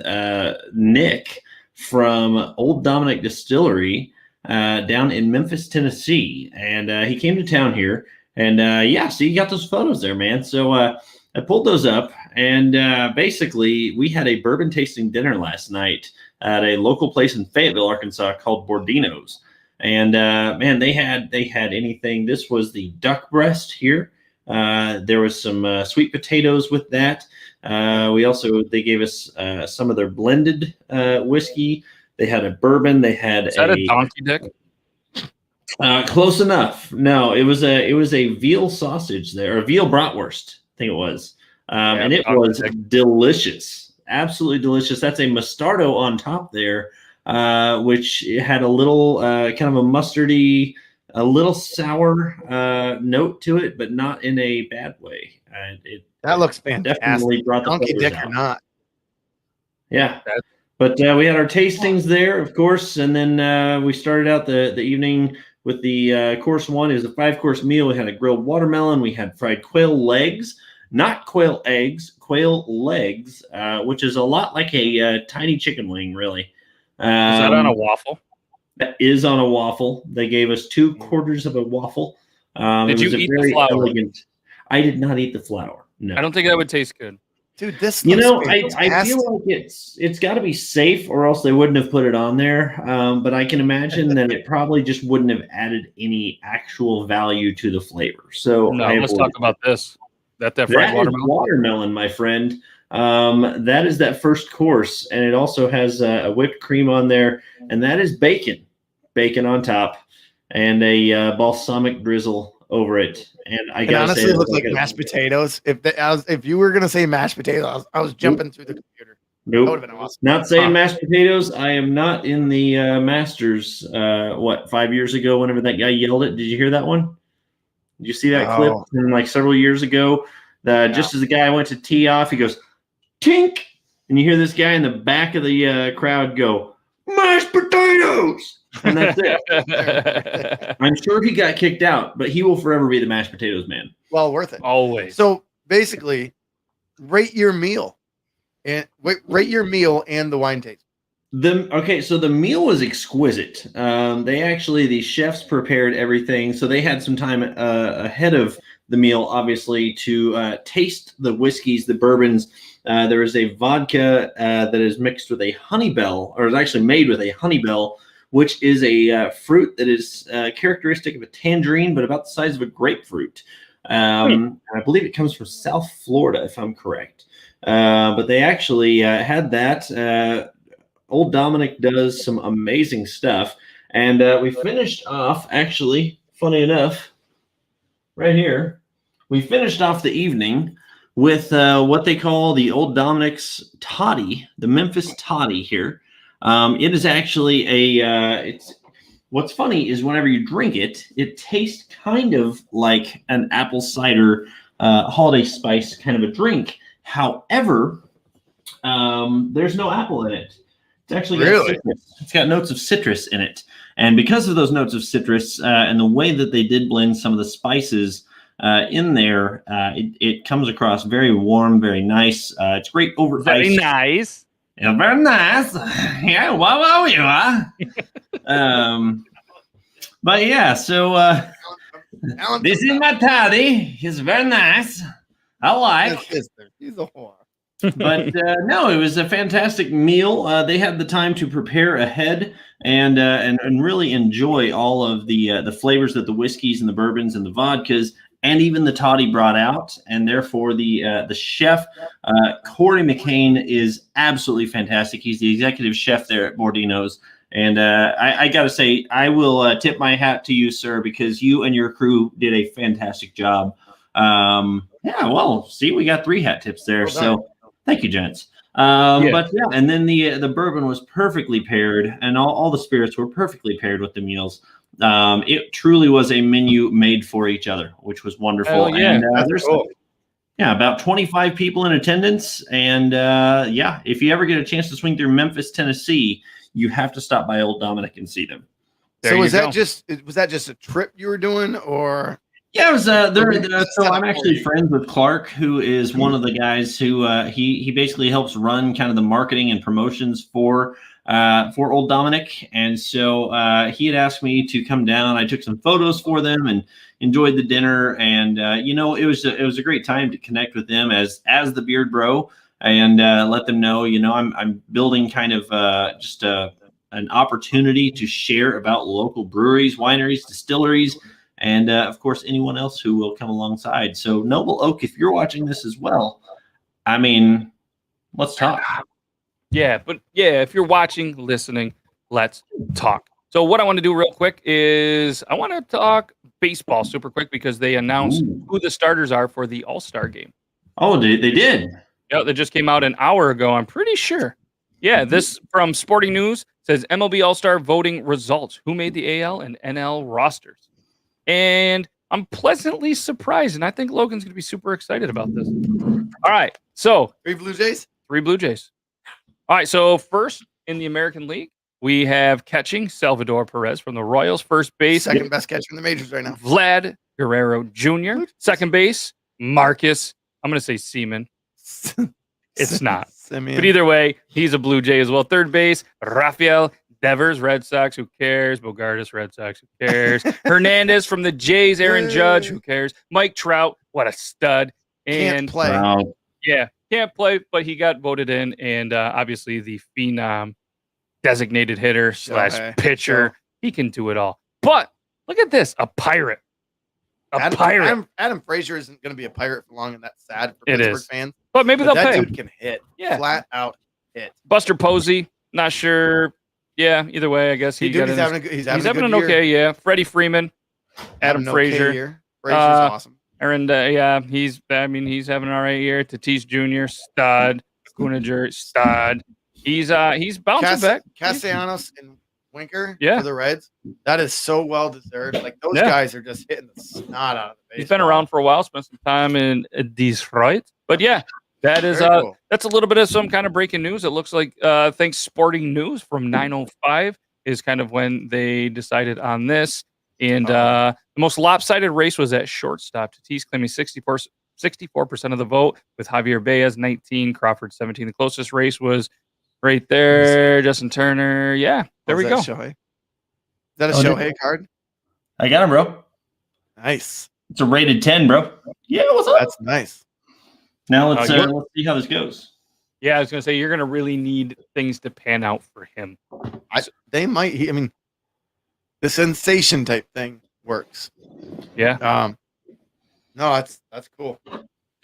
Speaker 2: Nick from Old Dominick Distillery down in Memphis, Tennessee, and he came to town here, and so you got those photos there, man. So I pulled those up, and basically we had a bourbon tasting dinner last night at a local place in Fayetteville, Arkansas called Bordino's. And man, they had anything. This was the duck breast here. There was some sweet potatoes with that. They gave us some of their blended whiskey. They had a bourbon. They had
Speaker 1: Is that a donkey dick?
Speaker 2: Close enough. No, it was a veal sausage there, or veal bratwurst, I think it was. And it was delicious, absolutely delicious. That's a Mostardo on top there. Which had a little kind of a mustardy, a little sour note to it, but not in a bad way.
Speaker 3: That looks fantastic.
Speaker 2: Definitely brought the
Speaker 3: donkey dick
Speaker 2: out.
Speaker 3: or not.
Speaker 2: Yeah. But we had our tastings there, of course, and then we started out the evening with the course one. It was a 5-course meal. We had a grilled watermelon. We had fried quail legs, not quail eggs, quail legs, which is a lot like a tiny chicken wing, really.
Speaker 1: Is that on a waffle?
Speaker 2: That is on a waffle. They gave us 2/4 of a waffle.
Speaker 1: Did you eat the flour?
Speaker 2: Elegant. I did not eat the flour. No,
Speaker 1: I don't think that would taste good.
Speaker 5: Dude, this
Speaker 2: You
Speaker 5: looks
Speaker 2: know, I feel like it's got to be safe, or else they wouldn't have put it on there. But I can imagine that it probably just wouldn't have added any actual value to the flavor. So
Speaker 1: No,
Speaker 2: I
Speaker 1: let's talk about this. That fried
Speaker 2: that is
Speaker 1: watermelon.
Speaker 2: watermelon, my friend. That is that first course, and it also has a whipped cream on there, and that is bacon on top, and a balsamic drizzle over it. And I
Speaker 5: It
Speaker 2: gotta
Speaker 5: honestly
Speaker 2: say,
Speaker 5: looked like mashed potatoes. If you were gonna say mashed potatoes, I was jumping through the computer. That would
Speaker 2: Nope.
Speaker 5: have been awesome.
Speaker 2: Not saying mashed potatoes. I am not in the Masters. 5 years ago, whenever that guy yelled it, did you hear that one? Did you see that clip
Speaker 5: No.
Speaker 2: from like several years ago? Just as the guy went to tee off, he goes, tink, and you hear this guy in the back of the crowd go, mashed potatoes, and that's it. I'm sure he got kicked out, but he will forever be the mashed potatoes man.
Speaker 5: Well, worth it.
Speaker 1: Always.
Speaker 5: So basically, rate your meal and rate your meal and the wine taste.
Speaker 2: So the meal was exquisite. The chefs prepared everything, so they had some time ahead of the meal, obviously, to taste the whiskeys, the bourbons. There is a vodka that is mixed with a honeybell, or is actually made with a honeybell, which is a fruit that is characteristic of a tangerine, but about the size of a grapefruit. And I believe it comes from South Florida, if I'm correct. But they actually had that. Old Dominic does some amazing stuff. And we finished off, actually, funny enough, right here, we finished off the evening with what they call the Old Dominic's Toddy, the Memphis Toddy here. It is actually what's funny is whenever you drink it, it tastes kind of like an apple cider holiday spice kind of a drink. However, there's no apple in it. It's actually got citrus. It's got notes of citrus in it. And because of those notes of citrus and the way that they did blend some of the spices in there, it comes across very warm, very nice. It's great over ice.
Speaker 1: Very nice.
Speaker 2: Yeah, very nice. Yeah, wow, you are. But yeah, so this is my toddy. He's very nice. I like.
Speaker 5: He's a whore.
Speaker 2: But no, it was a fantastic meal. They had the time to prepare ahead and really enjoy all of the flavors that the whiskeys and the bourbons and the vodkas and even the toddy brought out. And therefore, the chef, Corey McCain, is absolutely fantastic. He's the executive chef there at Bordino's. And I got to say, I will tip my hat to you, sir, because you and your crew did a fantastic job. Yeah, well, see, we got 3 hat tips there. So thank you, gents. But yeah, and then the bourbon was perfectly paired, and all the spirits were perfectly paired with the meals. It truly was a menu made for each other, which was wonderful. And there's about 25 people in attendance. And if you ever get a chance to swing through Memphis, Tennessee, you have to stop by Old Dominic and see them.
Speaker 5: So was that just a trip you were doing, or?
Speaker 2: Yeah, it was. So I'm actually friends with Clark, who is one of the guys who he basically helps run kind of the marketing and promotions for Old Dominic, and so he had asked me to come down. I took some photos for them and enjoyed the dinner, and it was a great time to connect with them as the Beard Bro and let them know I'm building kind of just an opportunity to share about local breweries, wineries, distilleries. And, of course, anyone else who will come alongside. So, Noble Oak, if you're watching this as well, I mean, let's talk.
Speaker 1: Yeah, but if you're watching, listening, let's talk. So what I want to do real quick is I want to talk baseball super quick because they announced who the starters are for the All-Star game.
Speaker 2: Oh, they did?
Speaker 1: Yeah, that just came out an hour ago, I'm pretty sure. Yeah, this from Sporting News says MLB All-Star voting results. Who made the AL and NL rosters? And I'm pleasantly surprised, and I think Logan's going to be super excited about this. All right, so
Speaker 5: 3 Blue Jays?
Speaker 1: 3 Blue Jays. All right, so first in the American League, we have catching Salvador Perez from the Royals. First base.
Speaker 5: Second best catcher in the majors right now.
Speaker 1: Vlad Guerrero Jr. Second base, Marcus. I'm going to say Seaman. It's not.
Speaker 5: Simeon.
Speaker 1: But either way, he's a Blue Jay as well. Third base, Rafael Devers, Red Sox, who cares? Bogartis, Red Sox, who cares? Hernandez from the Jays, Aaron Judge, who cares? Mike Trout, what a stud.
Speaker 5: Can't
Speaker 1: And
Speaker 5: play.
Speaker 2: Wow.
Speaker 1: yeah, can't play, but he got voted in, and obviously the phenom designated hitter / pitcher. He can do it all. But look at this, a pirate. Pirate.
Speaker 5: Adam Frazier isn't going to be a pirate for long, and that's sad for
Speaker 1: It
Speaker 5: Pittsburgh
Speaker 1: is.
Speaker 5: fans.
Speaker 1: But maybe they'll
Speaker 5: that
Speaker 1: pay
Speaker 5: dude
Speaker 1: him.
Speaker 5: can hit.
Speaker 1: Yeah.
Speaker 5: Flat out hit.
Speaker 1: Buster Posey, not sure. Yeah, either way, I guess he's having an okay year. Yeah. Freddie Freeman, Adam Frazier.
Speaker 5: Frazier's awesome.
Speaker 1: And yeah, he's having an all right year. Tatis Jr. stud, Kuninger stud. He's bouncing back.
Speaker 5: Castellanos and Winker
Speaker 1: for
Speaker 5: the Reds. That is so well deserved. Like those guys are just hitting the snot out of the baseball.
Speaker 1: He's been around for a while, spent some time in Detroit. But yeah, that is cool. That's a little bit of some kind of breaking news. It looks like thanks Sporting News from 9:05 is kind of when they decided on this. And the most lopsided race was at shortstop. Tatis claiming 64% of the vote, with Javier Baez 19, Crawford 17. The closest race was right there. Justin Turner. Yeah, there we go.
Speaker 5: Shohei? Is that a Shohei card?
Speaker 2: I got him, bro.
Speaker 5: Nice.
Speaker 2: It's a rated 10, bro. Yeah, what's up?
Speaker 5: That's nice.
Speaker 2: Now let's see how this goes.
Speaker 1: Yeah, I was going to say, you're going to really need things to pan out for him.
Speaker 5: They might. The sensation type thing works.
Speaker 1: Yeah.
Speaker 5: No, that's cool.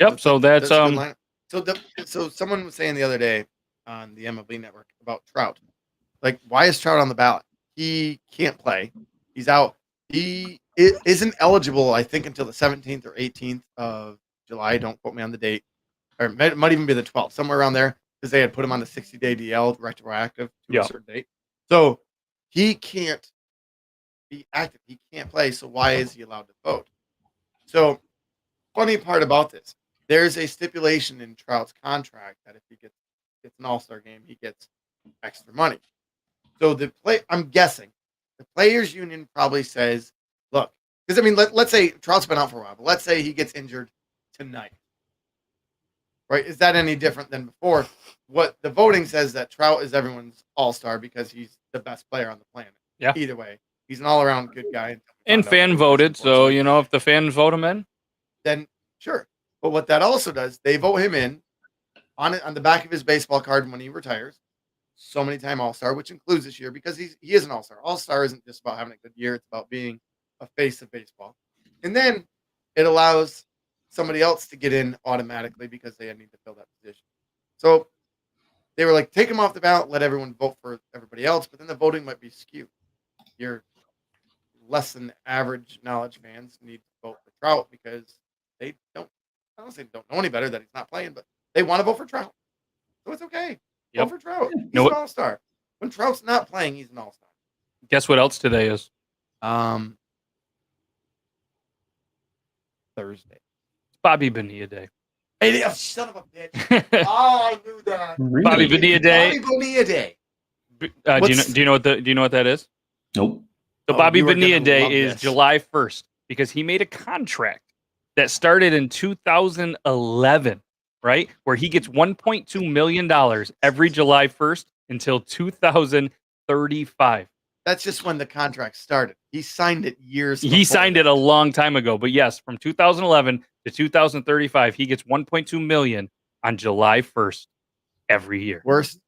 Speaker 1: Yep. So that's
Speaker 5: So someone was saying the other day on the MLB Network about Trout. Like, why is Trout on the ballot? He can't play. He's out. He isn't eligible, I think, until the 17th or 18th of July. Don't quote me on the date. Or it might even be the 12th, somewhere around there, because they had put him on the 60-day DL retroactive to a certain date. So he can't be active. He can't play. So why is he allowed to vote? So funny part about this, there's a stipulation in Trout's contract that if he gets an all-star game, he gets extra money. So I'm guessing the players union probably says, look, because let's say Trout's been out for a while, but let's say he gets injured tonight. Right? Is that any different than before? What the voting says that Trout is everyone's all-star because he's the best player on the planet.
Speaker 1: Yeah.
Speaker 5: Either way, he's an all-around good guy.
Speaker 1: And fan voted, so if the fans vote him in,
Speaker 5: then sure. But what that also does, they vote him in on the back of his baseball card when he retires. So many time all-star, which includes this year, because he is an all-star. All-star isn't just about having a good year; it's about being a face of baseball. And then it allows somebody else to get in automatically because they need to fill that position. So they were like, take him off the ballot, let everyone vote for everybody else, but then the voting might be skewed. Your less than average knowledge fans need to vote for Trout because they don't know any better that he's not playing, but they want to vote for Trout. So it's okay. Vote for Trout. He's an all-star. When Trout's not playing, he's an all-star.
Speaker 1: Guess what else today is?
Speaker 5: Thursday.
Speaker 1: Bobby Bonilla Day.
Speaker 5: Hey, son of a bitch. I knew that.
Speaker 1: Really? Bobby Bonilla Day.
Speaker 5: Bobby Bonilla Day.
Speaker 1: Do you know what that is?
Speaker 2: Nope.
Speaker 1: So Bobby Bonilla Day is July 1st because he made a contract that started in 2011, right? Where he gets $1.2 million every July 1st until 2035.
Speaker 5: That's just when the contract started. He signed it years before.
Speaker 1: He signed it a long time ago. But yes, from 2011 to 2035, he gets $1.2 million on July 1st every year.
Speaker 5: Worst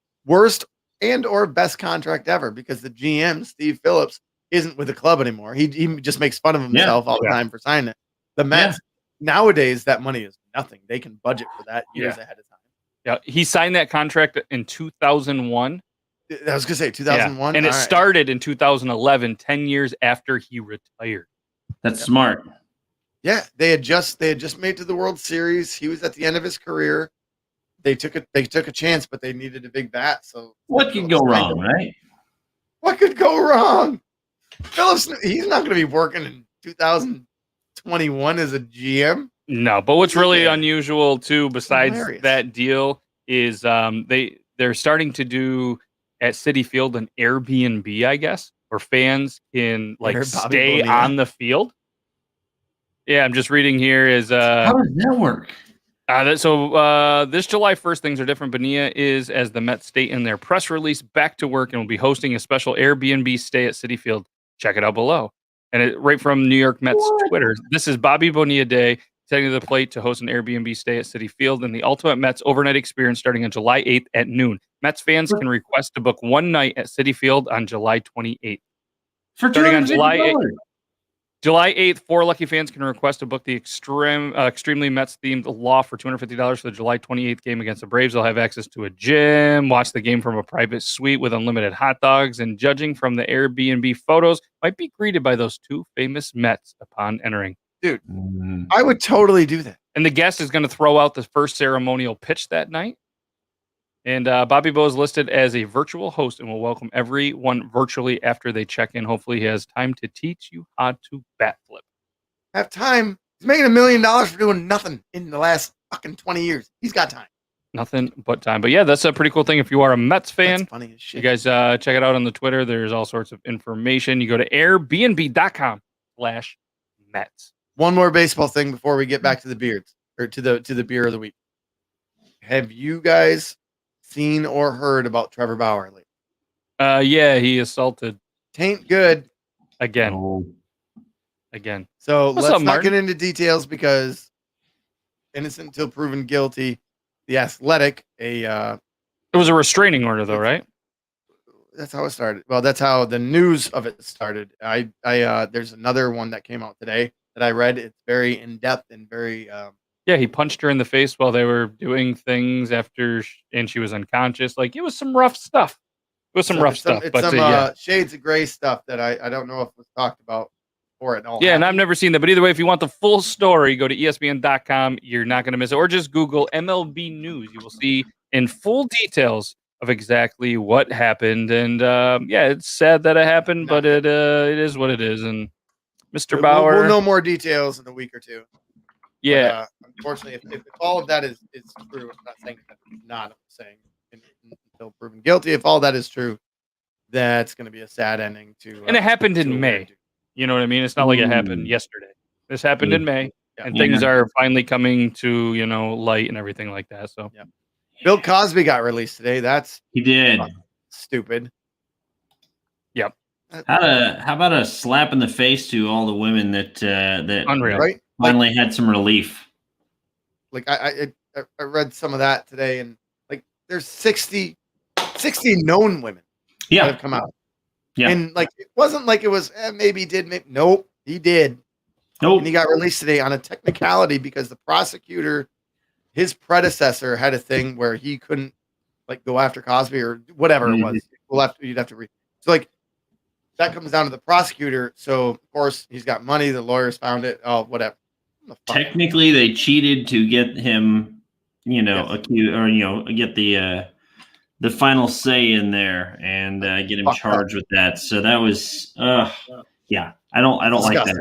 Speaker 5: and or best contract ever, because the GM, Steve Phillips, isn't with the club anymore. He just makes fun of himself all the time for signing it. The Mets, nowadays, that money is nothing. They can budget for that years ahead of time.
Speaker 1: Yeah, he signed that contract in 2001.
Speaker 5: I was going to say 2001.
Speaker 1: And it started in 2011, 10 years after he retired.
Speaker 2: That's smart.
Speaker 5: Yeah, they had just made it to the World Series. He was at the end of his career. They took a chance, but they needed a big bat. So
Speaker 2: what could go wrong, right?
Speaker 5: What could go wrong? Phillips, he's not going to be working in 2021 as a GM.
Speaker 1: No, but what's really unusual too, besides that deal, is they're starting to do at Citi Field an Airbnb, I guess, where fans can stay on the field. Yeah, I'm just reading here is
Speaker 2: how does that work?
Speaker 1: This July 1st, things are different. Bonilla is, as the Mets state in their press release, back to work and will be hosting a special Airbnb stay at Citi Field. Check it out below. And right from New York Mets Twitter, this is Bobby Bonilla Day. taking to the plate to host an Airbnb stay at Citi Field and the ultimate Mets overnight experience starting on July 8th at noon. Mets fans can request to book one night at Citi Field on July 28th.
Speaker 2: For
Speaker 1: Starting on
Speaker 2: $250.
Speaker 1: July 8th, 4 lucky fans can request to book the extremely Mets-themed loft for $250 for the July 28th game against the Braves. They'll have access to a gym, watch the game from a private suite with unlimited hot dogs, and judging from the Airbnb photos, might be greeted by those two famous Mets upon entering.
Speaker 5: Dude, I would totally do that.
Speaker 1: And the guest is going to throw out the first ceremonial pitch that night. And Bobby Bo is listed as a virtual host and will welcome everyone virtually after they check in. Hopefully he has time to teach you how to bat flip.
Speaker 5: Have time. He's making $1 million for doing nothing in the last fucking 20 years. He's got time.
Speaker 1: Nothing but time. But yeah, that's a pretty cool thing. If you are a Mets fan,
Speaker 5: That's funny as shit.
Speaker 1: you guys check it out on the Twitter. There's all sorts of information. You go to airbnb.com/Mets.
Speaker 5: One more baseball thing before we get back to the beards or to the beer of the week. Have you guys seen or heard about Trevor Bauer lately?
Speaker 1: Yeah, he assaulted
Speaker 5: Tain't good.
Speaker 1: again.
Speaker 2: Oh.
Speaker 1: Again.
Speaker 5: So
Speaker 1: What's
Speaker 5: let's
Speaker 1: up,
Speaker 5: not
Speaker 1: Martin?
Speaker 5: get into details because innocent until proven guilty. The Athletic,
Speaker 1: It was a restraining order, though, right?
Speaker 5: that's how it started. Well, that's how the news of it started. I there's another one that came out today that I read. It's very in depth and very
Speaker 1: Yeah, he punched her in the face while they were doing things and she was unconscious. Like, it was some rough stuff. It was some rough stuff.
Speaker 5: It's
Speaker 1: But
Speaker 5: some
Speaker 1: yeah.
Speaker 5: shades of gray stuff that I don't know if was talked about before it all.
Speaker 1: Yeah, and I've
Speaker 5: happened.
Speaker 1: never seen that. But either way, if you want the full story, go to ESPN.com. You're not going to miss it. Or just Google MLB News. You will see in full details of exactly what happened. And yeah, it's sad that it happened, but it is what it is. And Mr. Bauer.
Speaker 5: We'll know more details in a week or two.
Speaker 1: Yeah.
Speaker 5: But, unfortunately, if all of that is true, I'm not saying that it's not. I'm saying until proven guilty. If all that is true, that's going to be a sad ending to.
Speaker 1: And it happened
Speaker 5: to
Speaker 1: in
Speaker 5: a
Speaker 1: May.
Speaker 5: weird dude.
Speaker 1: You know what I mean? It's not like it happened yesterday. This happened in May.
Speaker 5: Yeah.
Speaker 1: And things are finally coming to, light and everything like that. So
Speaker 5: Yeah. Bill Cosby got released today. That's
Speaker 2: He did.
Speaker 5: stupid.
Speaker 1: Yep.
Speaker 2: How about a slap in the face to all the women that
Speaker 1: Unreal.
Speaker 5: Right?
Speaker 2: finally had some relief?
Speaker 5: Like I read some of that today, and like there's 60 known women that
Speaker 2: Yeah.
Speaker 5: have come out.
Speaker 2: Yeah.
Speaker 5: And like it wasn't like it was maybe he did, maybe nope, he did.
Speaker 2: Nope.
Speaker 5: And he got released today on a technicality because the prosecutor, his predecessor, had a thing where he couldn't like go after Cosby or whatever it was. You'd have to read. So like that comes down to the prosecutor. So of course he's got money. The lawyers found it. Oh, whatever.
Speaker 2: Technically, they cheated to get him, accused or get the final say in there and get him charged with that. So that was, yeah, I don't like that.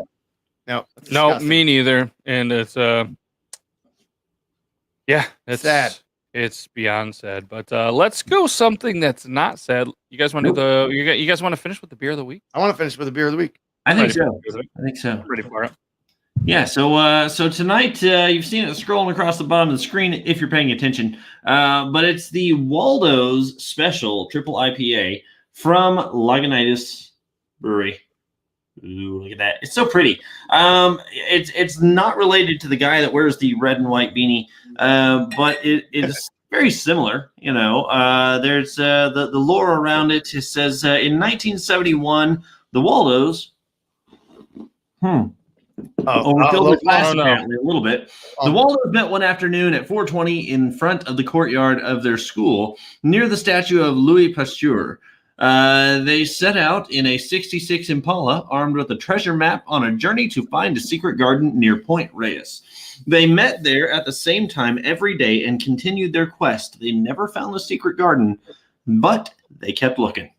Speaker 5: No,
Speaker 1: No, me neither. And it's it's
Speaker 5: sad.
Speaker 1: It's beyond sad. But let's go something that's not sad. You guys want to do you guys want to finish with the beer of the week?
Speaker 5: I want to finish with the beer of the week.
Speaker 2: I think
Speaker 1: Ready
Speaker 2: so.
Speaker 1: for it.
Speaker 2: I think so.
Speaker 1: I'm ready for it.
Speaker 2: Yeah, so tonight you've seen it scrolling across the bottom of the screen if you're paying attention. But it's the Waldo's Special Triple IPA from Lagunitas Brewery. Ooh, look at that! It's so pretty. It's not related to the guy that wears the red and white beanie, but it is very similar. There's the lore around it. It says in 1971, the Waldos. Overfilled their glass apparently a little bit. The Waldos met one afternoon at 4:20 in front of the courtyard of their school near the statue of Louis Pasteur. They set out in a 66 Impala armed with a treasure map on a journey to find a secret garden near Point Reyes. They met there at the same time every day and continued their quest. They never found the secret garden, but they kept looking.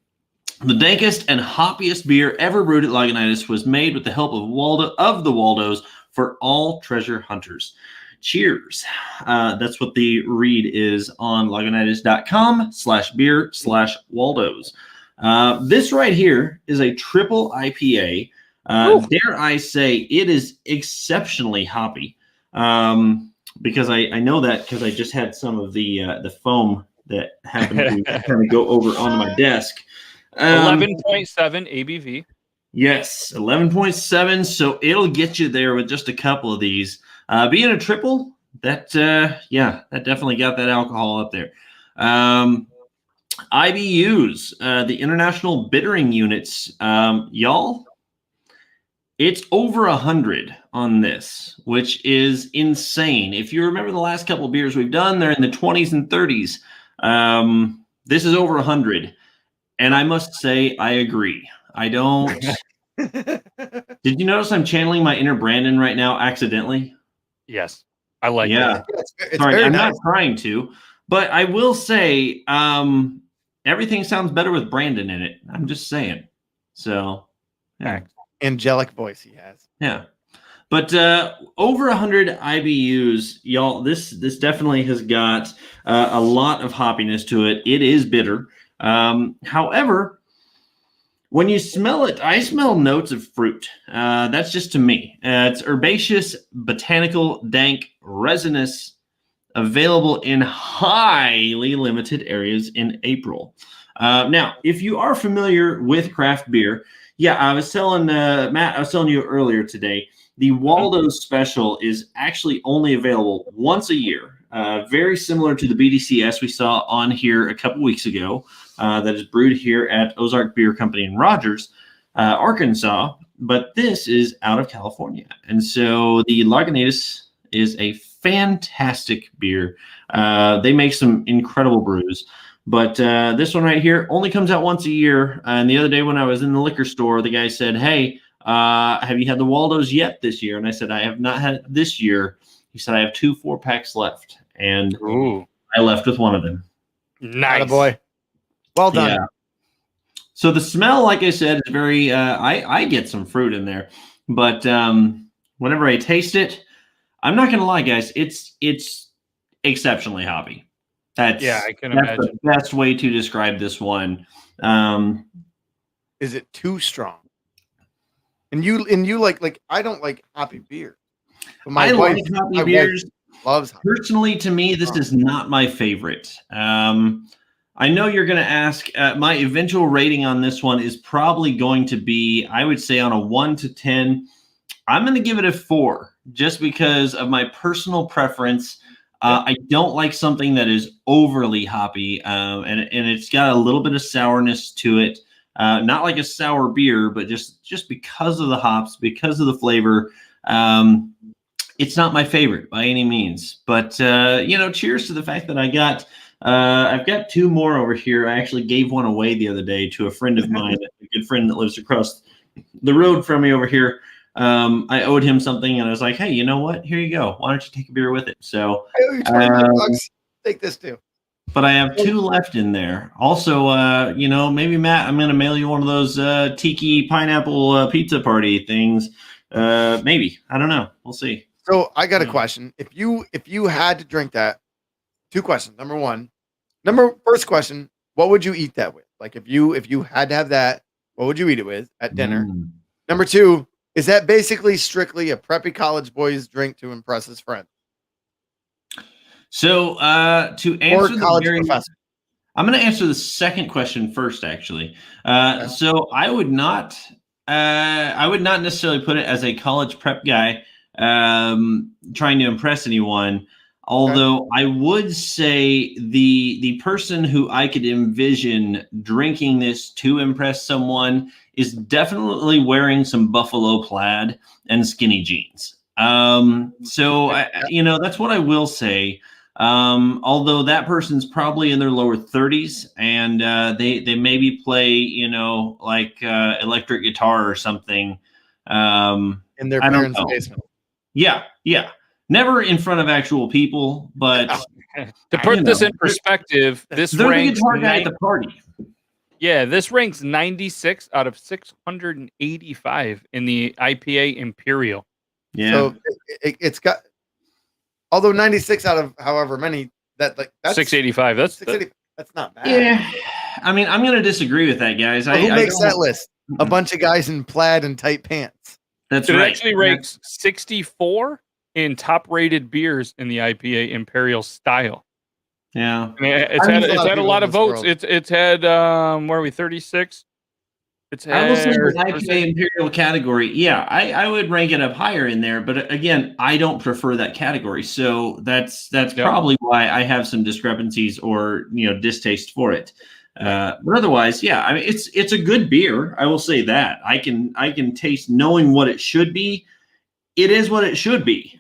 Speaker 2: The dankest and hoppiest beer ever brewed at Lagunitas was made with the help of the Waldos for all treasure hunters. Cheers. That's what the read is on lagunitas.com/beer/Waldos. This right here is a triple IPA. Dare I say it is exceptionally hoppy. Because I know that because I just had some of the foam that happened to kind of go over onto my desk.
Speaker 1: 11.7 ABV.
Speaker 2: Yes, 11.7. So it'll get you there with just a couple of these. Being a triple, that definitely got that alcohol up there. IBUs, the international bittering units, y'all. It's over 100 on this, which is insane. If you remember the last couple of beers we've done, they're in the 20s and 30s. This is over 100. And I must say, I agree. I don't. Did you notice I'm channeling my inner Brandon right now accidentally?
Speaker 1: Yes. I like
Speaker 2: Yeah.
Speaker 5: It's
Speaker 2: Sorry,
Speaker 5: very
Speaker 2: I'm
Speaker 5: nice.
Speaker 2: not trying to. But I will say, everything sounds better with Brandon in it. I'm just saying. So, yeah.
Speaker 5: Angelic voice he has.
Speaker 2: Yeah. But over 100 IBUs, y'all, this definitely has got a lot of hoppiness to it. It is bitter. However, when you smell it, I smell notes of fruit. That's just to me. It's herbaceous, botanical, dank, resinous, available in highly limited areas in April. Now, if you are familiar with craft beer, yeah, I was telling Matt, I was telling you earlier today, the Waldo's special is actually only available once a year. Very similar to the BDCS we saw on here a couple weeks ago. That is brewed here at Ozark Beer Company in Rogers, Arkansas. But this is out of California. And so the Lagunitas is a fantastic beer. They make some incredible brews. But this one right here only comes out once a year. And the other day when I was in the liquor store, the guy said, hey, have you had the Waldo's yet this year? And I said, I have not had it this year. He said, I have 2 4-packs left. And I left with one of them.
Speaker 1: Nice.
Speaker 5: Boy. Well done.
Speaker 2: Yeah. So the smell, like I said, is very, I get some fruit in there. But whenever I taste it, I'm not going to lie, guys, it's exceptionally hoppy. I can imagine. The best way to describe this one.
Speaker 5: Is it too strong? And you like I don't like hoppy beer. But
Speaker 2: I like hoppy beers.
Speaker 5: Loves hoppy.
Speaker 2: Personally, to me, this is not my favorite. I know you're going to ask. My eventual rating on this one is probably going to be, I would say, on a 1 to 10. I'm going to give it a 4, just because of my personal preference. I don't like something that is overly hoppy, and it's got a little bit of sourness to it. Not like a sour beer, but just because of the hops, because of the flavor. It's not my favorite by any means. But cheers to the fact that I've got 2 more over here. I actually gave one away the other day to a friend of mine, a good friend that lives across the road from me over here. I owed him something, and I was like, hey, you know what? Here you go. Why don't you take a beer with it? So
Speaker 5: I owe you $25. Take this too.
Speaker 2: But I have 2 left in there. Also, maybe Matt, I'm going to mail you one of those tiki pineapple pizza party things. Maybe. I don't know. We'll see.
Speaker 5: So I got a question. If you had to drink that, 2 questions. First question, what would you eat that with? Like if you had to have that, what would you eat it with at dinner? Number 2, is that basically strictly a preppy college boy's drink to impress his friend?
Speaker 2: So to answer
Speaker 5: professor.
Speaker 2: I'm going to answer the second question first, actually. So I would not necessarily put it as a college prep guy trying to impress anyone. Although I would say the person who I could envision drinking this to impress someone is definitely wearing some buffalo plaid and skinny jeans. So that's what I will say. Although that person's probably in their lower 30s and they maybe play, electric guitar or something.
Speaker 5: In their parents' basement.
Speaker 2: Yeah. Never in front of actual people, but
Speaker 1: to put this in perspective, this ranks
Speaker 2: the guitar guy at the party.
Speaker 1: Yeah, this ranks 96 out of 685 in the IPA Imperial.
Speaker 2: Yeah.
Speaker 5: So it's got, although 96 out of however many, that's
Speaker 1: 685. That's
Speaker 5: not bad.
Speaker 2: Yeah. I mean, I'm going to disagree with that, guys.
Speaker 5: Well, who makes that list? A bunch of guys in plaid and tight pants.
Speaker 2: That's
Speaker 1: it
Speaker 2: right.
Speaker 1: It actually ranks 64 in top-rated beers in the IPA Imperial style.
Speaker 2: Yeah,
Speaker 1: I mean, it's had a lot of votes. It's had where are we 36? It's
Speaker 2: I will say the
Speaker 1: hair.
Speaker 2: IPA Imperial category, yeah, I would rank it up higher in there, but again, I don't prefer that category, so that's probably why I have some discrepancies or distaste for it. But otherwise, yeah, I mean it's a good beer. I will say that I can taste knowing what it should be. It is what it should be.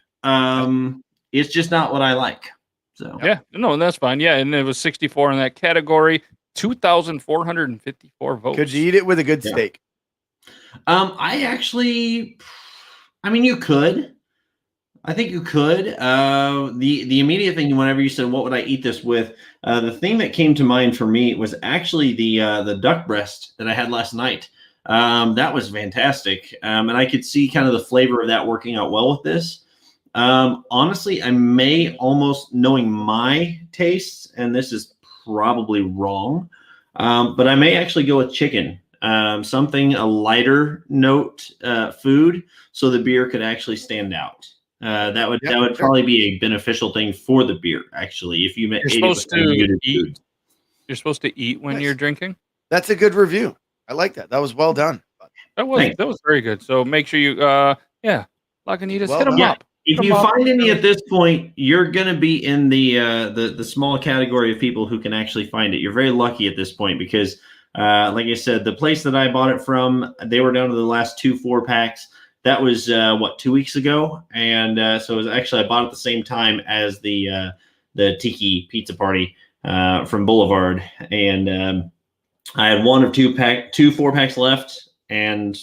Speaker 2: It's just not what I like. So
Speaker 1: Yeah, no, and that's fine. Yeah, and it was 64 in that category. 2,454 votes.
Speaker 5: Could you eat it with a good steak?
Speaker 2: I mean, you could. I think you could. The immediate thing, whenever you said, "What would I eat this with?" The thing that came to mind for me was actually the duck breast that I had last night. That was fantastic, and I could see kind of the flavor of that working out well with this. Honestly, I may almost, knowing my tastes, and this is probably wrong, but I may actually go with chicken. Something a lighter note food, so the beer could actually stand out. That would probably be a beneficial thing for the beer. Actually, if you
Speaker 1: You're supposed to eat. You're supposed to eat when you're drinking.
Speaker 5: That's a good review. I like that. That was well done.
Speaker 1: That was very good. So make sure you Lagunitas, hit them up.
Speaker 2: If you find any at this point, you're going to be in the small category of people who can actually find it. You're very lucky at this point because, like I said, the place that I bought it from, they were down to the last 2 4-packs. That was 2 weeks ago, and so it was actually I bought it at the same time as the Tiki Pizza Party from Boulevard, and I had 1 or 2 4-packs left, and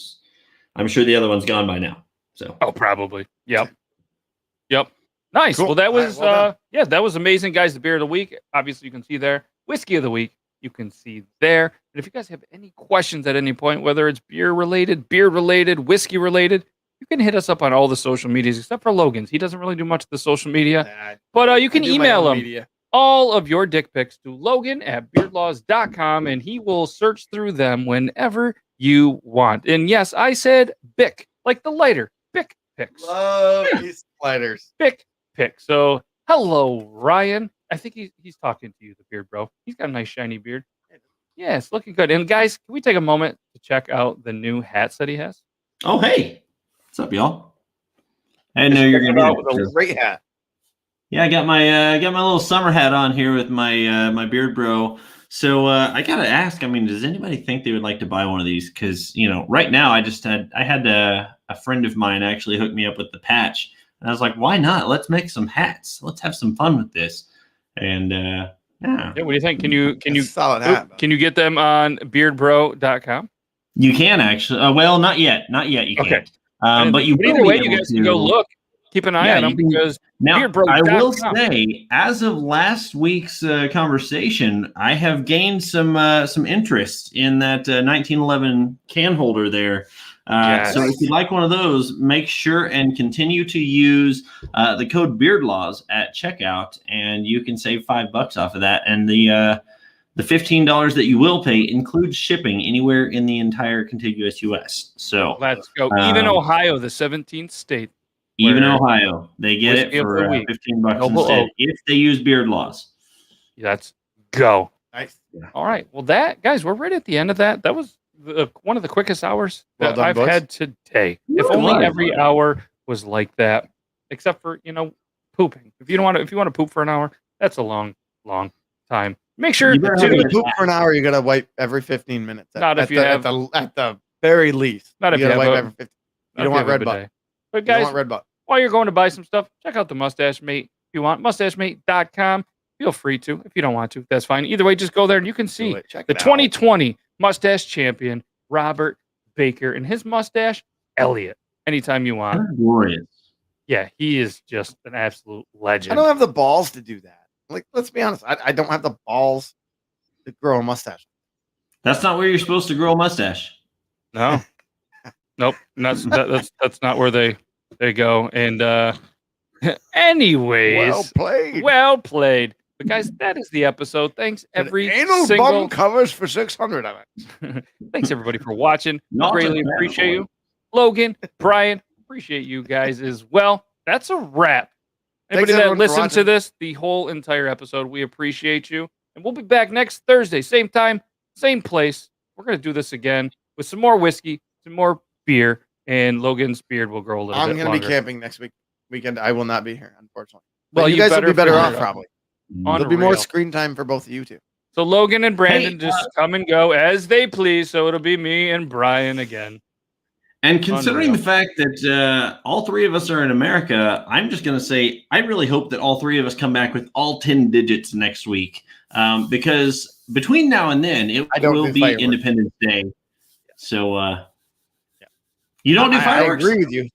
Speaker 2: I'm sure the other one's gone by now. So
Speaker 1: probably. Yep. Nice.
Speaker 5: Cool.
Speaker 1: Well, that was
Speaker 5: Well done.
Speaker 1: that was amazing, guys. The beer of the week, obviously you can see there. Whiskey of the week, you can see there. And if you guys have any questions at any point, whether it's beer related, whiskey related, you can hit us up on all the social medias except for Logan's. He doesn't really do much of the social media, but you can email him all of your dick pics to Logan@beardlaws.com, and he will search through them whenever you want. And yes, I said Bic, like the lighter. Bic pics.
Speaker 5: Love these lighters.
Speaker 1: Bic pic. So hello, Ryan. I think he's talking to you, the beard bro. He's got a nice shiny beard. Yeah, it's looking good. And guys, can we take a moment to check out the new hats that he has?
Speaker 2: Oh, hey. What's up, y'all? I didn't know you were going to
Speaker 5: With a great hat.
Speaker 2: Yeah, I got my little summer hat on here with my my beard bro. So I gotta ask. I mean, does anybody think they would like to buy one of these? Because right now I had a friend of mine actually hook me up with the patch, and I was like, why not? Let's make some hats. Let's have some fun with this. And yeah.
Speaker 1: What do you think? Can you
Speaker 5: solid hat?
Speaker 1: Can you get them on beardbro.com?
Speaker 2: You can actually. Well, not yet. Not yet. You can't. But you.
Speaker 1: But either way, you guys can go look. Keep an eye on them because
Speaker 2: now
Speaker 1: beardbro.com.
Speaker 2: I will say, as of last week's conversation, I have gained some interest in that 1911 can holder there. So if you'd like one of those, make sure and continue to use the code BEARDLAWS at checkout, and you can save $5 off of that. And the $15 that you will pay includes shipping anywhere in the entire contiguous U.S. So
Speaker 1: let's go. Even Ohio, the 17th state.
Speaker 2: Even Ohio, they get it for $15 instead if they use Beard Laws.
Speaker 1: Let's go.
Speaker 5: Nice.
Speaker 1: All right. Well, guys, we're right at the end of that. That was one of the quickest hours that I've had today. If only every hour was like that, except for pooping. If you want to poop for an hour, that's a long time. Make sure
Speaker 5: to poop for an hour. You gotta wipe every 15 minutes. At the very least.
Speaker 1: Not if you gotta wipe every 15.
Speaker 5: You don't want red butt.
Speaker 1: But guys, while you're going to buy some stuff, check out the Mustache Mate. If you want, mustachemate.com. Feel free to. If you don't want to, that's fine. Either way, just go there and you can see the 2020 Mustache Champion, Robert Baker, and his mustache, Elliot, anytime you want.
Speaker 2: Glorious.
Speaker 1: Yeah, he is just an absolute legend.
Speaker 5: I don't have the balls to do that. Like, let's be honest. I don't have the balls to grow a mustache.
Speaker 2: That's not where you're supposed to grow a mustache.
Speaker 1: No. Nope. That's not where they go. And anyways, well played. But guys, that is the episode. Thanks every
Speaker 5: anal bum covers for 600 of it.
Speaker 1: Thanks everybody for watching. Greatly appreciate you. Logan, Brian, appreciate you guys as well. That's a wrap. Anybody that listened to this the whole entire episode, we appreciate you. And we'll be back next Thursday, same time, same place. We're gonna do this again. with some more whiskey, some more beer, and Logan's beard will grow a little
Speaker 5: I'm
Speaker 1: bit
Speaker 5: going to
Speaker 1: longer.
Speaker 5: be camping next weekend. I will not be here, unfortunately.
Speaker 1: Well,
Speaker 5: But you guys will be better
Speaker 1: figure
Speaker 5: off
Speaker 1: it out.
Speaker 5: probably. There'll be more
Speaker 1: Unreal.
Speaker 5: screen time for both of you two.
Speaker 1: So Logan and Brandon
Speaker 2: Hey,
Speaker 1: just come and go as they please. So it'll be me and Brian again.
Speaker 2: And considering
Speaker 1: Unreal.
Speaker 2: the fact that all three of us are in America, I'm just going to say I really hope that all three of us come back with all 10 digits next week, because between now and then it
Speaker 5: I don't
Speaker 2: will
Speaker 5: do
Speaker 2: be
Speaker 5: fireworks.
Speaker 2: Independence Day. So you don't do fireworks?
Speaker 5: I agree with you.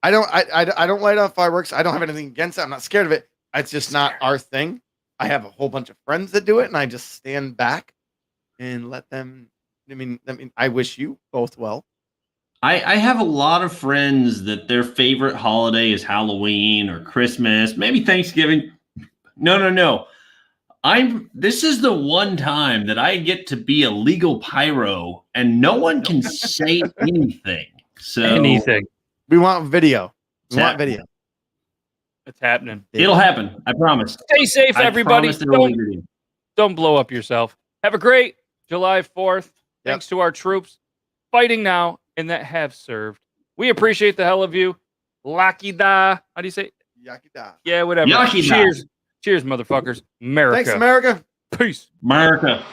Speaker 5: I don't light off fireworks. I don't have anything against it. I'm not scared of it. It's just not our thing. I have a whole bunch of friends that do it, and I just stand back and let them. I mean, I wish you both well.
Speaker 2: I have a lot of friends that their favorite holiday is Halloween or Christmas, maybe Thanksgiving. No. This is the one time that I get to be a legal pyro and no one can say anything. So
Speaker 1: Anything.
Speaker 5: We want video. We want video.
Speaker 1: It's happening.
Speaker 2: It'll happen. I promise.
Speaker 1: Stay safe,
Speaker 2: I
Speaker 1: everybody.
Speaker 2: promise it'll be video.
Speaker 1: Don't blow up yourself. Have a great July 4th. Thanks to our troops fighting now and that have served. We appreciate the hell of you. Lechyd. How do you say it?
Speaker 5: Yakida.
Speaker 1: Yeah, whatever.
Speaker 2: Lechyd.
Speaker 1: Cheers. Cheers, motherfuckers. America.
Speaker 5: Thanks, America.
Speaker 1: Peace.
Speaker 2: America.